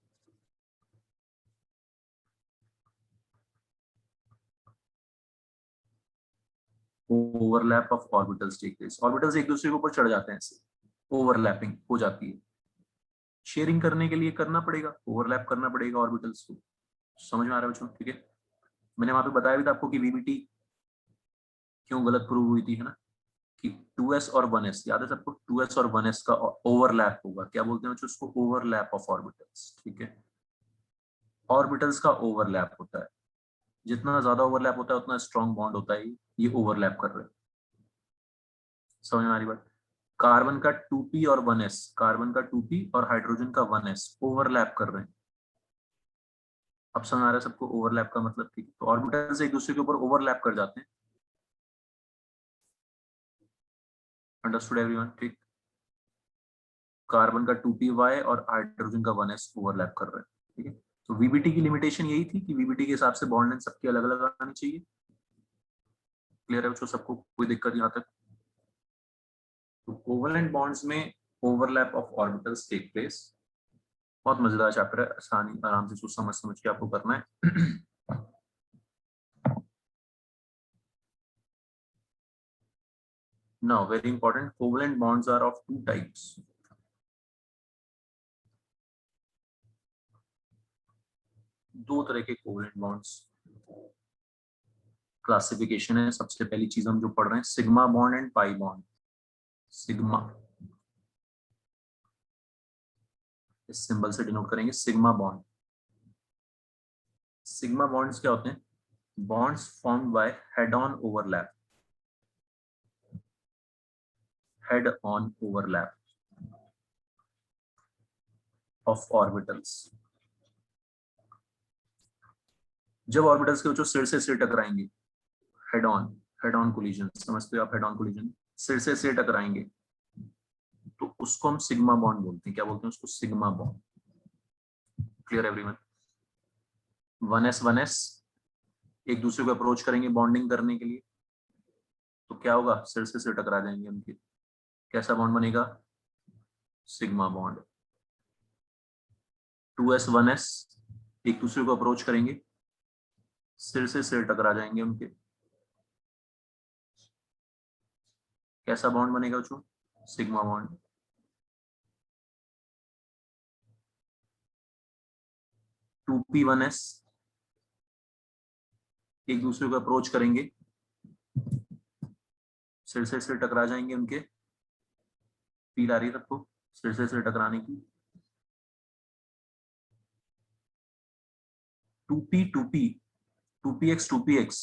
Overlap of orbitals take place, orbitals एक दूसरे के ऊपर चढ़ जाते हैं, ऐसे ओवरलैपिंग हो जाती है। शेयरिंग करने के लिए करना पड़ेगा, ओवरलैप करना पड़ेगा ऑर्बिटल्स को। समझ में आ रहा है बच्चों? ठीक है, मैंने वहां पे बताया भी था आपको कि VBT क्यों गलत प्रूव हुई थी, है ना, कि 2s और 1s, याद है सबको? 2s और 1s का ओवरलैप होगा, क्या बोलते हैं बच्चों उसको? Overlap of orbitals. ठीक है, ऑर्बिटल्स का ओवरलैप होता है, जितना ज्यादा ओवरलैप होता है उतना स्ट्रॉन्ग बॉन्ड होता है, ये ओवरलैप कर रहे हैं। समझ में आ रही बात? कार्बन का 2p और 1s, कार्बन का 2p और हाइड्रोजन का 1s ओवरलैप कर रहे हैं। अब समझ आ रहा है सबको ओवरलैप का मतलब? ठीक है, तो ऑर्बिटल्स एक दूसरे के ऊपर ओवरलैप कर जाते हैं। Understood everyone? ठीक, कार्बन का 2py और हाइड्रोजन का 1s ओवरलैप कर रहे हैं। ठीक है, तो VBT की लिमिटेशन यही थी कि VBT के हिसाब से बॉन्ड लेंथ सबकी अलग अलग आनी चाहिए। क्लियर है बच्चों सबको, कोई दिक्कत यहाँ तक? तो कोवेलेंट बॉन्ड्स में overlap of orbitals take place. बहुत मजेदार चैप्टर है, आसानी आराम से सोच समझ समझ के आपको करना है। Now, very important, covalent bonds are of two types. दो तरह के कोवेलेंट बॉन्ड्स क्लासिफिकेशन है। सबसे पहली चीज हम जो पढ़ रहे हैं, sigma bond and pi bond. Sigma, इस सिंबल से डिनोट करेंगे सिग्मा बॉन्ड। सिग्मा बॉन्ड्स क्या होते हैं? Bonds formed by head on overlap, head on overlap of orbitals. जब ऑर्बिटल्स के बच्चों सिर से सिर टकराएंगे, हेड ऑन कोलिजन, समझते हो आप? हेड ऑन कोलिजन, सिर से सिर टकराएंगे, तो उसको हम सिग्मा बॉन्ड बोलते हैं। क्या बोलते हैं उसको? Sigma bond. Clear everyone? 1s एक दूसरे को अप्रोच करेंगे बॉन्डिंग करने के लिए, तो क्या होगा? सिर से सिर टकरा जाएंगे उनके, कैसा बॉन्ड बनेगा? Sigma bond. 2s एक दूसरे को अप्रोच करेंगे, सिर से सिर टकरा जाएंगे उनके, कैसा बॉन्ड बनेगा बच्चों? Sigma bond. 2p1s एक दूसरे को अप्रोच करेंगे, सिर से सिर टकरा जाएंगे उनके। फील आ रही है सबको सिर से सिर टकराने की? 2px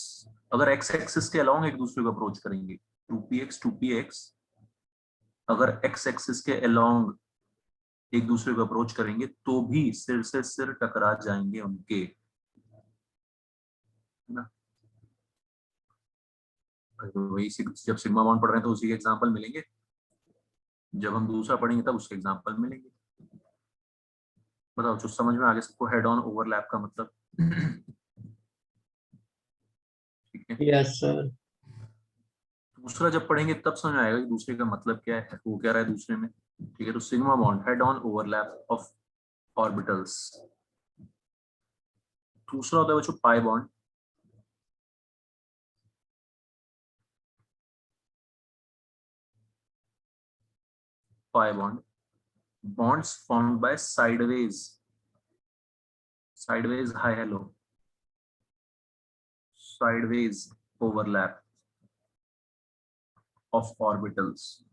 अगर x एक्सिस के अलोंग एक दूसरे को अप्रोच करेंगे, 2px अगर x एक्सिस के अलोंग एक दूसरे को अप्रोच करेंगे तो भी सिर से सिर टकरा जाएंगे उनके, है ना? वही जब सिग्मा बॉन्ड पढ़ रहे हैं तो उसी के एग्जांपल मिलेंगे, जब हम दूसरा पढ़ेंगे तब उसके एग्जांपल मिलेंगे। बताओ जो समझ में आगे सबको हेड ऑन ओवरलैप का मतलब? ठीक है, यस सर। दूसरा जब पढ़ेंगे तब समझ में आएगा कि दूसरे का मतलब क्या है, वो क्या रहा है दूसरे में। ठीक है, तो sigma bond, head on overlap of orbitals. दूसरा होता है बच्चों pi bond. Pi bond, bonds formed by sideways hi hello sideways overlap of orbitals।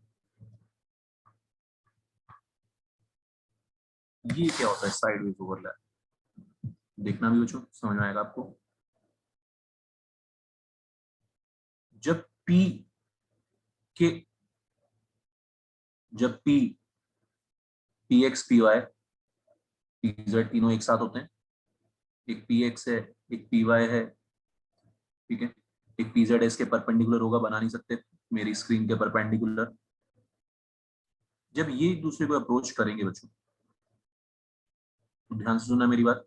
ये क्या होता है साइडवेज ओवरलैप? देखना भी बच्चों, समझ में आएगा आपको। जब P के, जब P px py pz तीनों एक साथ होते हैं, एक px है एक py है, ठीक है, एक pz है, इसके परपेंडिकुलर होगा, बना नहीं सकते मेरी स्क्रीन के परपेंडिकुलर। जब ये एक दूसरे को अप्रोच करेंगे बच्चों, तो ध्यान से सुनना मेरी बात,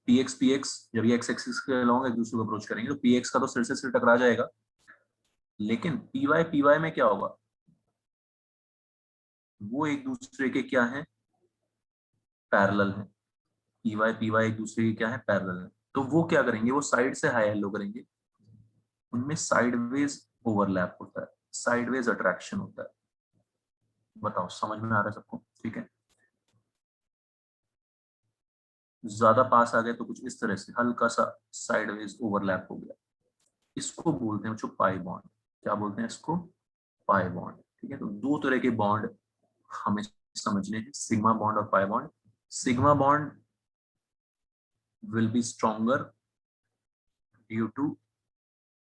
px जब ये x एक्सिस के अलोंग एक दूसरे को अप्रोच करेंगे तो px का तो सिर से सिर टकरा जाएगा, लेकिन py में क्या होगा? वो एक दूसरे के क्या है? पैरेलल है। py एक दूसरे के क्या है? पैरेलल है। तो वो क्या करेंगे? वो साइड से हाई हेलो करेंगे, उनमें साइडवेज ओवरलैप होता है, साइडवेज अट्रैक्शन होता है। बताओ समझ में आ रहा है सबको? ठीक है, ज्यादा पास आ गए तो कुछ इस तरह से हल्का सा साइडवेज ओवरलैप हो गया, इसको बोलते हैं बच्चों पाई बॉन्ड। क्या बोलते हैं इसको? Pi bond. ठीक है, तो दो तरह के बॉन्ड हमें समझने हैं, सिग्मा बॉन्ड और pi bond. Sigma bond will be stronger due to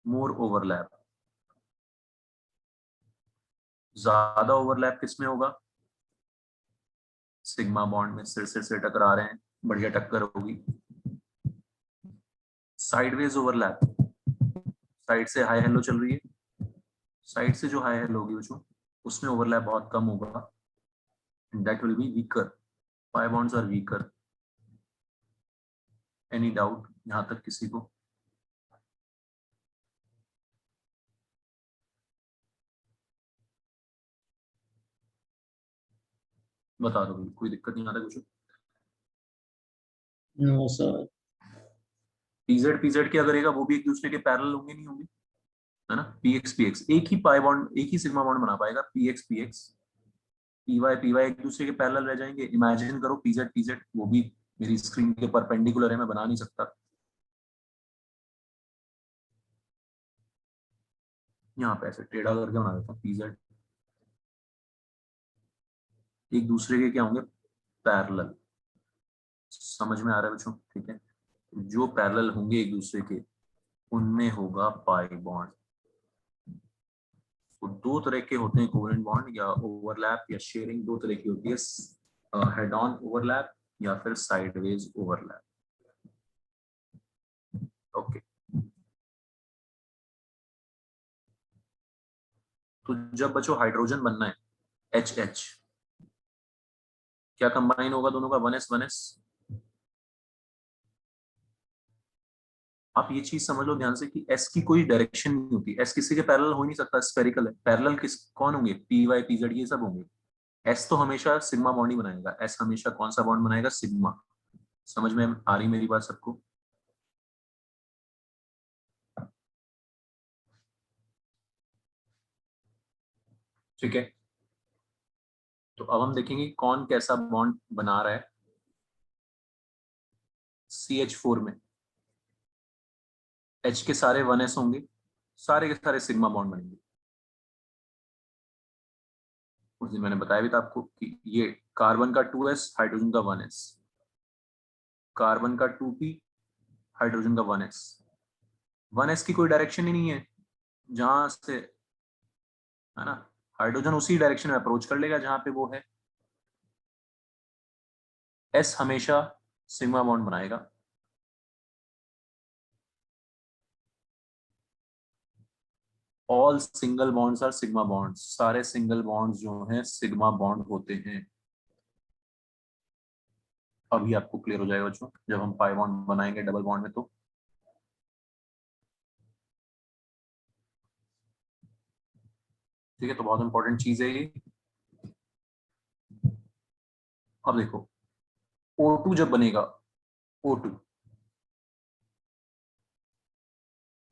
more overlap। ज्यादा ओवरलैप किसमें होगा? सिग्मा बॉन्ड में, सिर से टकरा रहे हैं, बढ़िया टक्कर होगी। साइडवेज ओवरलैप, साइड से हाई हेलो चल रही है, साइड से जो हाई हेलो होगी बच्चों उसमें ओवरलैप बहुत कम होगा, that will be weaker. Pi bonds are weaker. Any doubt यहाँ तक किसी को? बता दो, कोई दिक्कत नहीं आता कुछ। No sir. पीजेड क्या करेगा, वो भी एक दूसरे के पैरेलल होंगे नहीं होंगे, है ना। पीएक्स एक ही पाई बॉन्ड, एक ही सिग्मा बॉन्ड बना पाएगा। पीएक्स पीवाई एक दूसरे के पैरेलल रह जाएंगे। इमेजिन करो पीजेड वो भी मेरी स्क्रीन के परपेंडिकुलर है, मैं बना नहीं सकता। यहाँ पे ऐसे टेढ़ा करके बना देता हूँ। पीजेड एक दूसरे के क्या होंगे, पैरेलल। समझ में आ रहा है बच्चों, ठीक है। जो पैरेलल होंगे एक दूसरे के, उनमें होगा पाई बॉन्ड। तो दो तरह के होते हैं कोवेलेंट बॉन्ड, या ओवरलैप या शेयरिंग, दो तरह की होती है। हेड ऑन ओवरलैप या फिर साइडवेज ओवरलैप। ओके, तो जब बच्चों हाइड्रोजन बनना है, एच क्या कंबाइन होगा दोनों का, 1s 1s। आप ये चीज समझ लो ध्यान से कि एस की कोई डायरेक्शन नहीं होती। एस किसी के पैरेलल हो ही नहीं सकता, स्फेरिकल है। पैरेलल किस कौन होंगे, पी वाई पीजेड ये सब होंगे। एस तो हमेशा सिग्मा बॉन्ड ही बनाएगा। एस हमेशा कौन सा बॉन्ड बनाएगा, सिग्मा। समझ में आ रही मेरी बात सबको? ठीक है, तो अब हम देखेंगे कौन कैसा बॉन्ड बना रहा है। CH4 में H के सारे 1s होंगे, सारे के सारे सिग्मा बॉन्ड बनेंगे। उस दिन मैंने बताया भी था आपको कि ये कार्बन का 2s, हाइड्रोजन का 1s, कार्बन का 2p, हाइड्रोजन का 1s। 1s की कोई डायरेक्शन ही नहीं है, जहां से, है ना, हाइड्रोजन उसी डायरेक्शन में अप्रोच कर लेगा जहां पे वो है। S हमेशा सिग्मा बॉन्ड बनाएगा। All single bonds are sigma bonds, सारे सिंगल बॉन्ड्स जो हैं सिग्मा बॉन्ड होते हैं। अभी आपको क्लियर हो जाएगा बच्चों, जब हम पाई बॉन्ड बनाएंगे डबल बॉन्ड में तो। ठीक है, तो बहुत इंपॉर्टेंट चीज है ये। अब देखो, O2 जब बनेगा, O2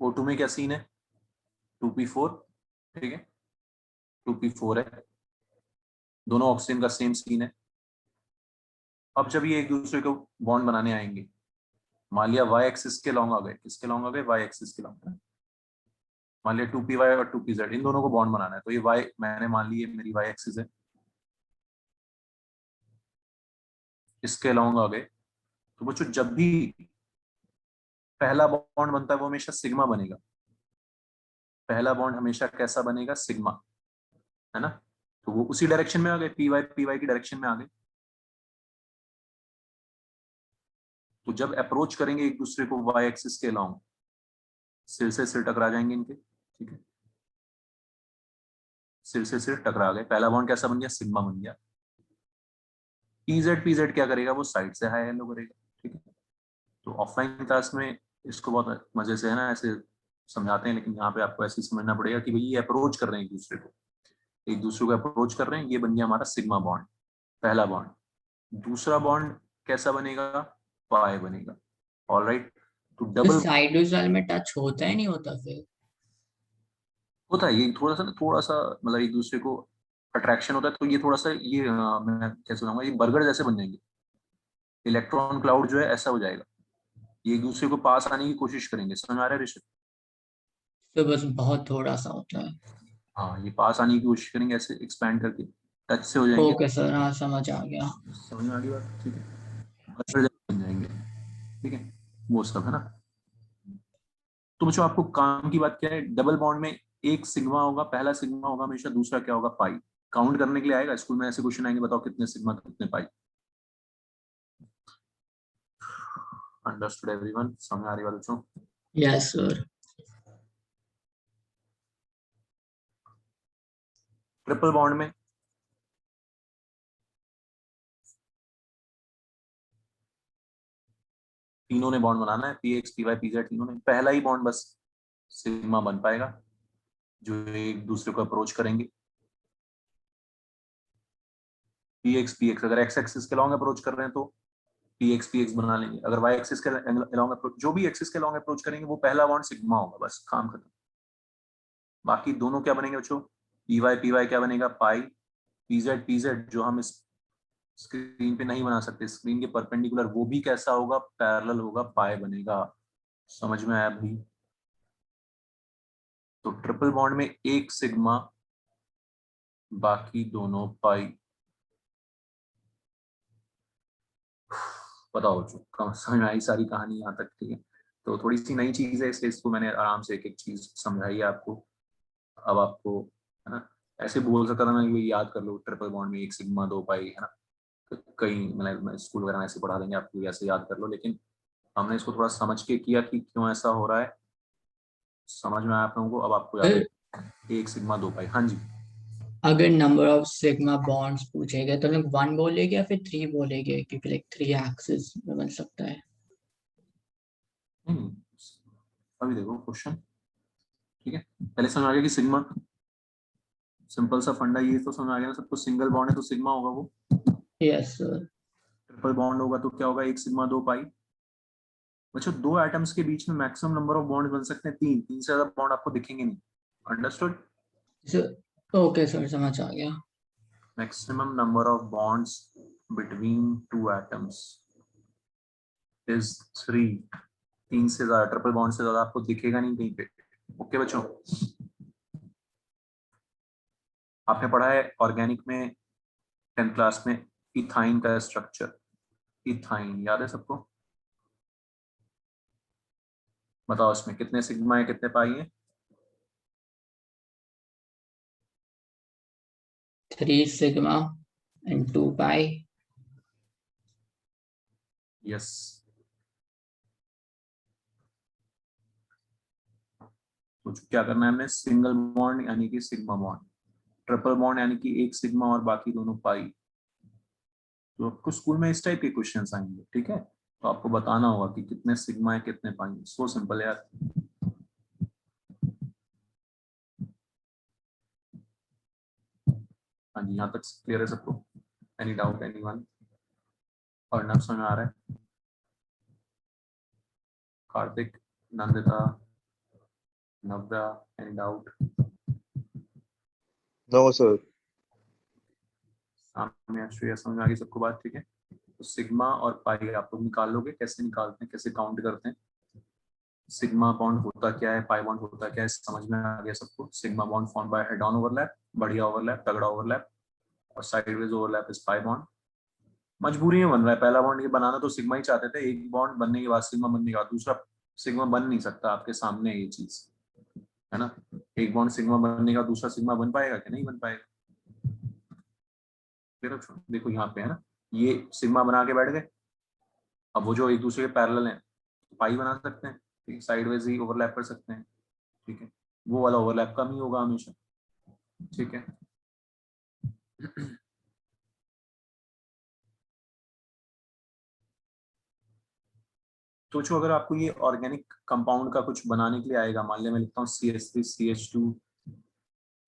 O2 में क्या सीन है, 2p4, ठीक है, 2p4 है, दोनों ऑक्सीजन का सेम सीन है। अब जब ये एक दूसरे को बॉन्ड बनाने आएंगे, मान लिया वाई एक्सिस के लॉन्ग आ गए, किसके लॉन्ग आ गए, वाई एक्सिस के लॉन्ग। मान लिया 2py और 2pz, इन दोनों को बॉन्ड बनाना है, तो ये वाई मैंने मान ली ये मेरी वाई एक्सिस है, इसके लॉन्ग आ गए। तो बच्चों जब भी पहला बॉन्ड बनता है वो हमेशा सिग्मा बनेगा। पहला बॉन्ड हमेशा कैसा बनेगा, सिग्मा, है ना। तो वो उसी डायरेक्शन में आ गए, पी वाई की डायरेक्शन में आ गए। तो जब अप्रोच करेंगे एक दूसरे को वाई एक्सिस के लॉन्ग, सिर से सिर टकरा जाएंगे इनके, ठीक है, सिर से सिर टकरा गए, पहला बॉन्ड कैसा बन गया, सिग्मा बन गया। पीजेड क्या करेगा, वो साइड से हाई हेलो करेगा, ठीक है। तो ऑफलाइन क्लास में इसको बहुत मजे से, है ना, ऐसे समझाते हैं, लेकिन यहाँ पे आपको ऐसे समझना पड़ेगा कि भाई ये अप्रोच कर रहे हैं एक दूसरे को, एक दूसरे को अप्रोच कर रहे हैं, ये बन गया हमारा सिग्मा बॉन्ड, पहला बॉन्ड। दूसरा बॉन्ड कैसा बनेगा, पाई बनेगा। ऑलराइट, तो तो डबल साइड वाले में टच होता है नहीं होता फिर? होता है ये थोड़ा सा ना, थोड़ा सा मतलब एक दूसरे को अट्रैक्शन होता है। तो ये थोड़ा सा ये मैं कैसे बताऊंगा, ये बर्गर जैसे बन जाएंगे। इलेक्ट्रॉन क्लाउड जो है ऐसा हो जाएगा, ये एक दूसरे को पास आने की कोशिश करेंगे। समझ आ रहा है ऋषभ? तो बस बहुत थोड़ा सा होता है। हाँ, ये पास आने की कोशिश करेंगे ऐसे एक्सपैंड करके, टच से हो जाएंगे। ओके सर, हाँ समझ आ गया। समझ में आ गई बात, ठीक है, बर्गर जैसे बन जाएंगे, ठीक है, वो सब, है ना। तो बच्चों आपको काम की बात क्या है, डबल बॉन्ड में एक सिग्मा होगा, पहला सिग्मा होगा हमेशा, दूसरा क्या होगा, पाई। काउंट करने के लिए आएगा स्कूल में, ऐसे क्वेश्चन आएंगे, बताओ कितने सिग्मा कितने पाई। अंडरस्टूड एवरीवन, समझ आ रही बात बच्चों? Yes sir. ट्रिपल बॉन्ड में तीनों ने बॉन्ड बनाना है, पीएक्स पीवाई पीजेड, तीनों ने। पहला ही बॉन्ड बस सिग्मा बन पाएगा, जो एक दूसरे को अप्रोच करेंगे। पी एक्स अगर एक्स एक्सिस के लॉन्ग अप्रोच कर रहे हैं तो पी एक्स बना लेंगे, अगर वाई एक्सिस के लॉन्ग अप्रोच, जो भी एक्सिस के लॉन्ग अप्रोच करेंगे वो पहला बॉन्ड सिग्मा होगा, बस काम खत्म। बाकी दोनों क्या बनेंगे बच्चों, पी वाई क्या बनेगा, पाई, पी जेड जो हम इस स्क्रीन पे नहीं बना सकते, स्क्रीन के परपेंडिकुलर, वो भी कैसा होगा, पैरेलल होगा, पाई बनेगा। समझ में आया भाई? तो ट्रिपल बॉन्ड में एक सिग्मा, बाकी दोनों पाई। बताओ जो समझ में आई सारी कहानी यहाँ तक? ठीक है, तो थोड़ी सी नई चीज है इसलिए इसको मैंने आराम से एक एक चीज समझाई है आपको। अब आपको, है ना, ऐसे बोल सकता था मैं, ये याद कर लो ट्रिपल बॉन्ड में एक सिग्मा दो पाई, है ना, कहीं मतलब स्कूल वगैरह में ऐसे पढ़ा देंगे आपको, ऐसे याद कर लो, लेकिन हमने इसको थोड़ा समझ के किया कि क्यों ऐसा हो रहा है। समझ में आया आप लोगों को? अब आपको याद सर है एक सिग्मा दो पाई। हाँ जी। अगर नंबर ऑफ सिग्मा बॉन्ड्स पूछेगा तो लोग 1 बोलेगे या फिर 3 बोलेगे, क्योंकि लाइक 3 एक्सिस में बन सकता है। नहीं, अभी देखो क्वेश्चन, ठीक है, पहले समझ आ गया कि सिग्मा, सिंपल सा फंडा ये तो समझ आ गया ना सबको, सिंगल बॉन्ड है तो सिग्मा होगा वो, यस सर। ट्रिपल बॉन्ड होगा तो क्या होगा, एक सिग्मा दो पाई। बच्चों दो एटम्स के बीच में मैक्सिमम नंबर ऑफ बॉन्ड बन सकते हैं तीन, तीन से ज्यादा बॉन्ड आपको दिखेंगे नहीं। अंडरस्टूड? सर ओके सर, समझ आ गया। Maximum number of bonds between two atoms is three. तीन से ज्यादा, ट्रिपल बॉन्ड से ज्यादा आपको दिखेगा नहीं कहीं पे। ओके बच्चों, आपने पढ़ा है ऑर्गेनिक में 10th क्लास में इथाइन का स्ट्रक्चर, इथाइन याद है सबको? बताओ इसमें कितने सिग्मा है कितने पाई है? 3 सिग्मा एंड 2 पाई। यस। तो क्या करना है हमने, सिंगल बॉन्ड यानी कि सिग्मा बॉन्ड, ट्रिपल बॉन्ड यानी कि एक सिग्मा और बाकी दोनों पाई। तो आपको स्कूल में इस टाइप के क्वेश्चंस आएंगे, ठीक है, तो आपको बताना होगा कि कितने सिग्मा है कितने पाई है। सो सिंपल यार। हाँ जी, यहाँ तक क्लियर है सबको? Any doubt anyone? और ना समझ में आ रहा है? Kartik, Nandita, Navya, any doubt? No sir. सामने श्रेया, समझ में आ गई सबको बात? ठीक है, तो सिग्मा और पाई आप लोग निकाल लोगे, कैसे निकालते हैं, कैसे काउंट करते हैं, सिग्मा बॉन्ड होता क्या है, पाई बॉन्ड होता क्या है, समझ में आ गया सबको? Sigma bond form by head on overlap, बढ़िया ओवरलैप, तगड़ा ओवरलैप, और sideways overlap is pi bond. मजबूरी में बन रहा है पहला बॉन्ड, ये बनाना तो सिग्मा ही चाहते थे, एक बॉन्ड बनने के बाद सिग्मा बनने के बाद दूसरा सिग्मा बन नहीं सकता, आपके सामने है ये चीज, है ना, एक बॉन्ड सिग्मा बनने का दूसरा सिग्मा बन पाएगा कि नहीं बन पाएगा? फिर अब देखो यहाँ पे है ना, ये सिग्मा बना के बैठ गए, अब वो जो एक दूसरे के पैरेलल हैं पाई बना सकते हैं, ठीक है, साइडवेज ही ओवरलैप कर सकते हैं, ठीक है, वो वाला ओवरलैप कम ही होगा हमेशा, ठीक है। सोचो अगर आपको ये ऑर्गेनिक कंपाउंड का कुछ बनाने के लिए आएगा, मान लिया मैं लिखता हूँ CH3 CH2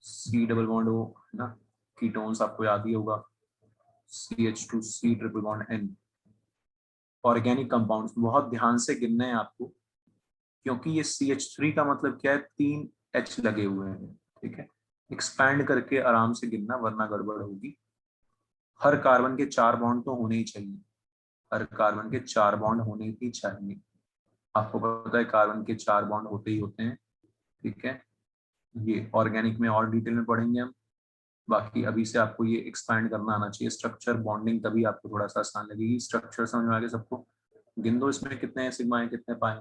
C double bond O, है ना, कीटोन्स आपको याद ही होगा, CH2 C triple bond N। Organic compounds बहुत ध्यान से गिनना है आपको, क्योंकि ये CH3 का मतलब क्या है, 3 H लगे हुए हैं, ठीक है, एक्सपैंड करके आराम से गिनना वरना गड़बड़ होगी। हर कार्बन के 4 बॉन्ड तो होने ही चाहिए, हर कार्बन के 4 बॉन्ड होने ही चाहिए, आपको पता है कार्बन के 4 बॉन्ड होते ही होते हैं, ठीक है। ये ऑर्गेनिक में और डिटेल में पढ़ेंगे हम, बाकी अभी से आपको ये एक्सपैंड करना आना चाहिए स्ट्रक्चर बॉन्डिंग, तभी आपको थोड़ा सा आसान लगेगी। स्ट्रक्चर समझ में आ गया सबको? गिन दो इसमें कितने सिग्मा है कितने पाए।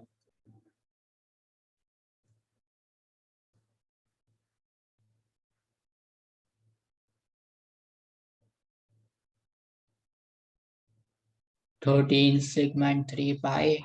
13 सिग्मा एंड 3 पाई।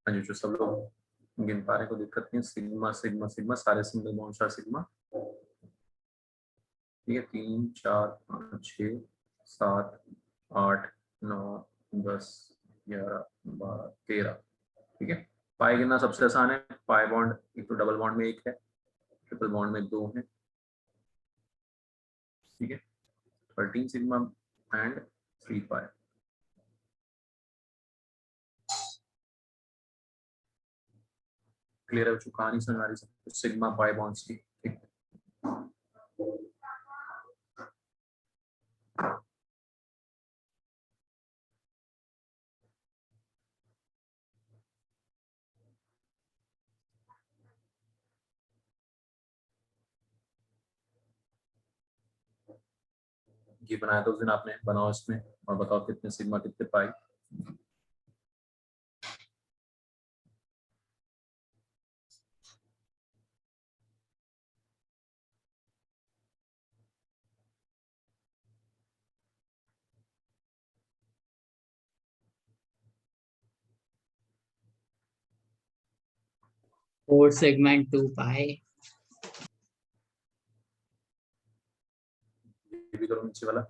हाँ जी, जो सब लोग गिन पा रहे हैं कोई दिक्कत नहीं है। सिग्मा सिग्मा सिग्मा सारे सिंगल बॉन्ड चार सिग्मा, ठीक है। 3 4 5 6 7 8 9 10 11 12 13, ठीक है। पाई गिनना सबसे आसान है। पाई बॉन्ड एक तो डबल बॉन्ड में एक है, ट्रिपल बॉन्ड में दो है, ठीक है। 13 सिग्मा एंड 3 पाई। क्लियर है बच्चों, कहानी समझ आ रही है? सिग्मा पाई बॉन्ड्स की, ठीक। ये बनाया था उस दिन आपने, बनाओ इसमें और बताओ कितने सिग्मा कितने पाई। फोर सेगमेंट 2 पाई। ये भी करो नीचे वाला।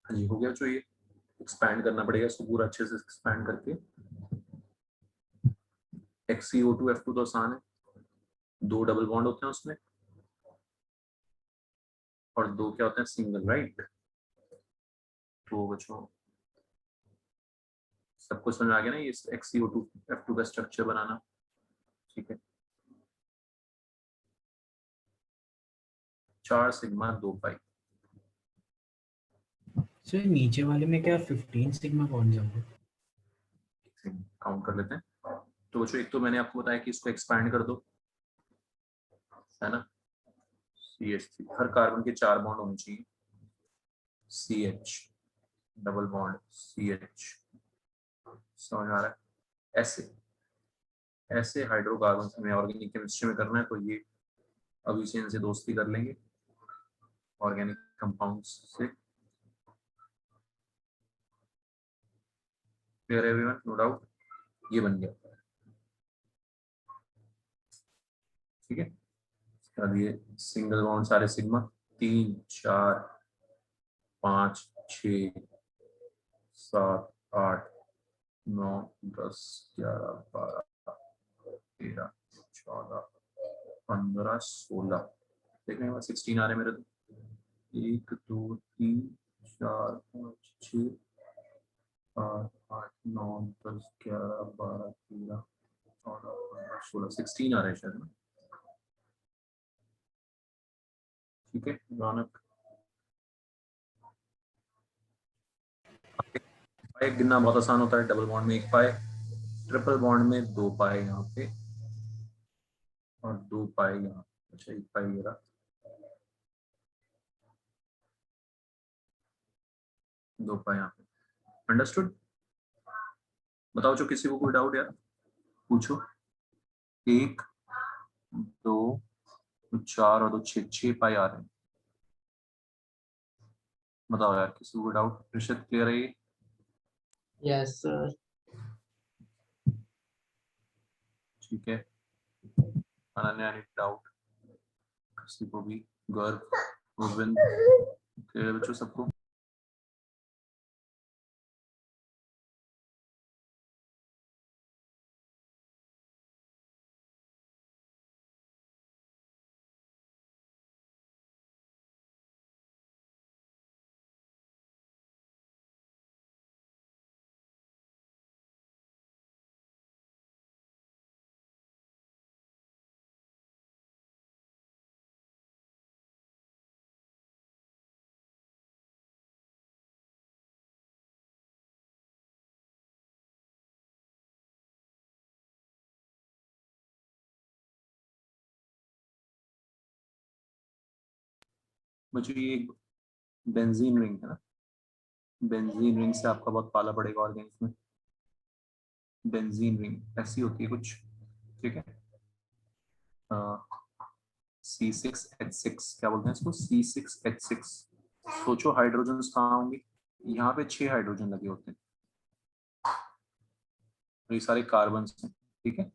हाँ जी, हो गया जो। ये एक्सपैंड करना पड़ेगा इसको पूरा अच्छे से एक्सपैंड करके। XeO2F2 तो आसान है, दो डबल बॉन्ड होते हैं उसमें और दो क्या होते हैं सिंगल, राइट। तो बच्चों सबको समझ आ गया ना ये XeO2F2 का स्ट्रक्चर बनाना, ठीक है। 4 सिग्मा 2 पाई। सर नीचे वाले में क्या 15 सिग्मा बॉन्ड्स होंगे? काउंट कर लेते हैं। तो बच्चों एक तो मैंने आपको बताया कि इसको एक्सपैंड कर दो, है ना। CH3, हर कार्बन के 4 बॉन्ड होने चाहिए। CH डबल बॉन्ड CH, समझ आ रहा है। ऐसे ऐसे हाइड्रोकार्बन हमें ऑर्गेनिक केमिस्ट्री में करना है, तो ये अभी से इनसे दोस्ती कर लेंगे ऑर्गेनिक कंपाउंड्स से। Clear everyone? नो डाउट, ये बन गया, ठीक है। अब ये सिंगल बॉन्ड सारे सिग्मा 3 4 5 6 7 8 9 10 11 12 13 14 15 16, देखने में 16 आ रहे मेरे तो। 1 2 3 4 5 6 7 8 9 10 11 12 13 14 15 16, 16 आ रहे शायद ना, ठीक है। रौनक पाई गिनना बहुत आसान होता है, डबल बॉन्ड में 1 पाई, ट्रिपल बॉन्ड में 2 पाई यहाँ पे और 2 पाई यहाँ, अच्छा 1 पाई ये रहा, 2 पाई यहाँ पे। अंडरस्टूड? बताओ जो किसी को कोई डाउट यार पूछो। 1 2 4 और 2 6, 6 पाई आ रहे हैं। बताओ यार किसी को कोई डाउट? ऋषित क्लियर है ये? Yes sir. ठीक है। अनन्या ने डाउट, किसी को भी? गर्व, गोविंद, क्लियर बच्चों सबको? बच्चों ये बेंजीन रिंग है ना, बेंजीन रिंग से आपका बहुत पाला पड़ेगा ऑर्गेनिक्स में। बेंजीन रिंग ऐसी होती है कुछ, ठीक है। C6H6 क्या बोलते हैं इसको? C6H6। सोचो हाइड्रोजन कहाँ होंगे? यहाँ पे 6 हाइड्रोजन लगे होते हैं, तो ये सारे कार्बन हैं, ठीक है।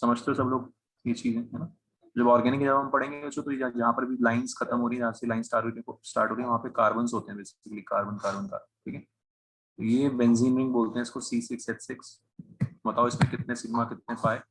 समझते हो सब लोग ये चीजें, है ना? जब ऑर्गेनिक जब हम पढ़ेंगे बच्चों तो जहाँ पर भी लाइंस खत्म हो रही है, जहाँ से लाइन स्टार्ट हो रही है वहाँ पे कार्बन होते हैं बेसिकली, कार्बन कार्बन कार्बन, ठीक है। तो ये बेंजीन रिंग बोलते हैं इसको, C6H6। बताओ इसमें कितने सिग्मा कितने पाए?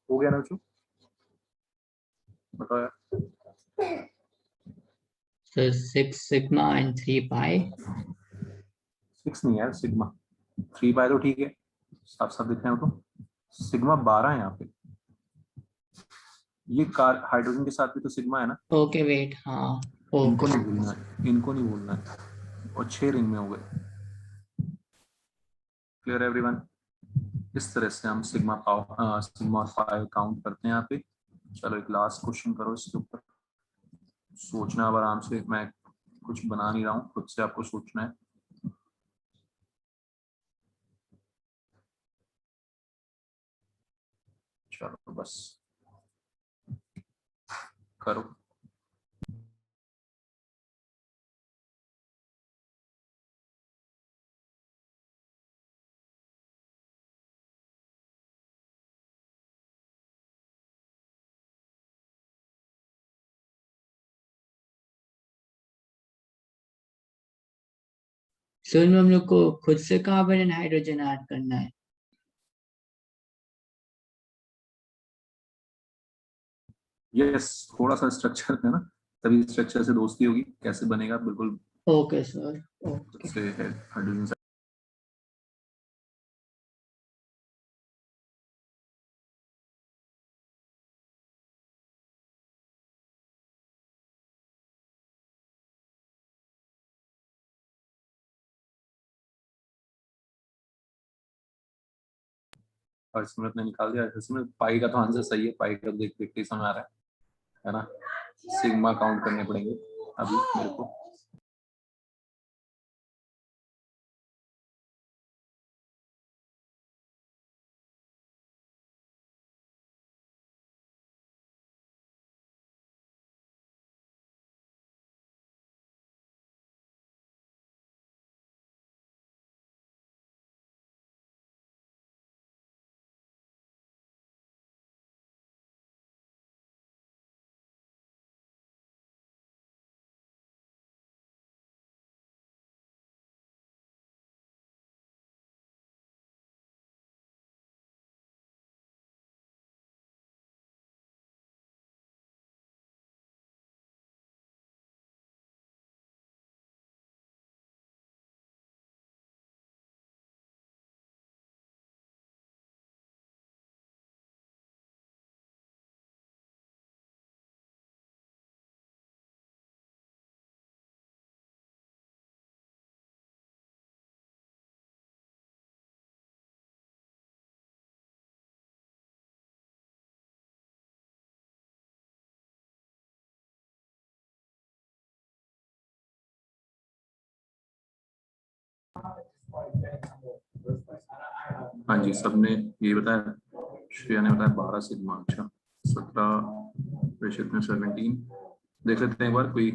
हो गया ना बच्चों? बताओ यार। So 6 sigma and 3 pi. 6 नहीं यार, सिग्मा 3 पाए तो ठीक है, साफ साफ दिख रहे हो तो। सिग्मा 12 है यहाँ पे, ये कार हाइड्रोजन के साथ भी तो सिग्मा है ना। Okay, wait. हाँ इनको okay. नहीं भूलना है, इनको नहीं भूलना है। और 6 रिंग में हो गए। Clear everyone? इस तरह से हम सिग्मा और पाई काउंट करते हैं यहाँ पे। चलो एक लास्ट क्वेश्चन करो इसके ऊपर, सोचना अब आराम से, मैं कुछ बना नहीं रहा हूँ, खुद से आपको सोचना है। चलो बस करो। सर में हम लोग को खुद से कार्बन एंड हाइड्रोजन ऐड करना है। यस, थोड़ा सा स्ट्रक्चर है ना, तभी स्ट्रक्चर से दोस्ती होगी, कैसे बनेगा बिल्कुल ओके सर, ओके। से हाइड्रोजन। और स्मृत ने निकाल दिया। स्मृत, पाई का तो आंसर सही है, पाई का देख देख के समझ आ रहा है ना। सिग्मा काउंट करने पड़ेंगे अभी मेरे को। हाँ जी, सबने ये बताया, श्रेया ने बताया 12 सिग्मा। अच्छा 17, प्रेषित में 17। देख लेते हैं एक बार, कोई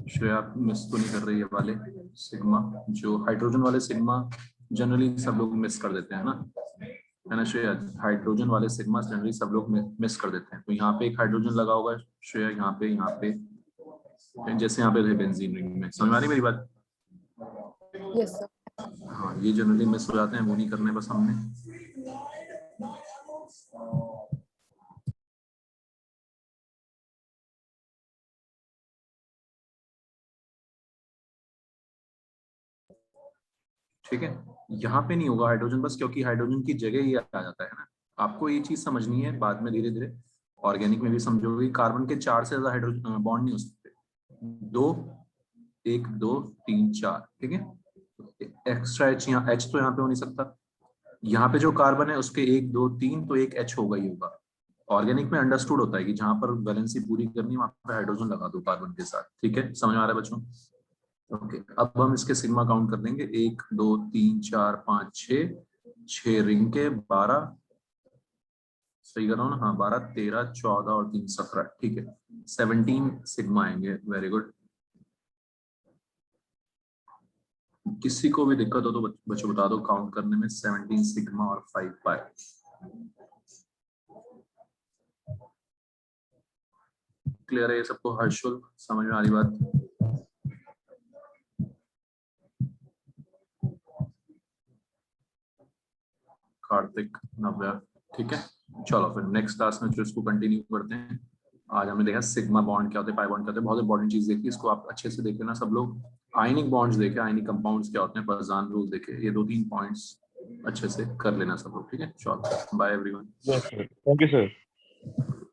श्रेया मिस तो नहीं कर रही है वाले सिग्मा, जो हाइड्रोजन वाले सिग्मा जनरली सब लोग मिस कर देते हैं ना, है ना श्रेया? हाइड्रोजन वाले सिग्मा जनरली सब लोग मिस कर देते हैं। तो यहाँ पे एक हाइड्रोजन लगा होगा श्रेया, यहाँ पे जैसे यहाँ पे थे बेंजीन रिंग में। समझ आ रही मेरी बात? Yes sir. हाँ, ये जनरली मिस हो जाते हैं, वो नहीं करने बस हमने। ठीक है, यहाँ पे नहीं होगा हाइड्रोजन बस, क्योंकि हाइड्रोजन की जगह ये आ जाता है ना। आपको ये चीज समझनी है, बाद में धीरे धीरे ऑर्गेनिक में भी समझोगे। कार्बन के 4 से ज्यादा हाइड्रोजन बॉन्ड नहीं हो सकते। 2, 1, 2, 3, 4, ठीक है। एक्स्ट्रा एच, यहाँ एच तो यहाँ पे हो नहीं सकता। यहाँ पे जो कार्बन है उसके 1, 2, 3, तो एक एच होगा ही होगा। ऑर्गेनिक में अंडरस्टूड होता है कि जहां पर वैलेंसी पूरी करनी है वहां पे हाइड्रोजन लगा दो कार्बन के साथ। ठीक है, समझ में आ रहा है बच्चों? ओके, अब हम इसके सिग्मा काउंट कर देंगे। 1, 2, 3, 4, 5, 6 रिंग के 12, सही कर रहा हूँ ना? हाँ, 12, 13, 14 और 3, 17। ठीक है, 17 सिग्मा आएंगे। Very good. किसी को भी दिक्कत हो तो बच्चों बता दो काउंट करने में। 17 सिग्मा और 5 पाई। क्लियर है ये सबको? हर्षुल, समझ में आ रही बात? कार्तिक, नव्या, ठीक है। चलो फिर नेक्स्ट क्लास में जो इसको कंटिन्यू करते हैं। आज हमने देखा सिग्मा बॉन्ड क्या होते हैं, पाई बॉन्ड क्या होते हैं, बहुत इंपॉर्टेंट चीज देखी, इसको आप अच्छे से देख लेना सब लोग। आयनिक बॉन्ड्स देखे, आयनिक कंपाउंड्स क्या होते हैं, परेशान रूल देखे, ये 2-3 पॉइंट्स अच्छे से कर लेना सब लोग। ठीक है, चलो bye everyone. Yes sir, thank you sir.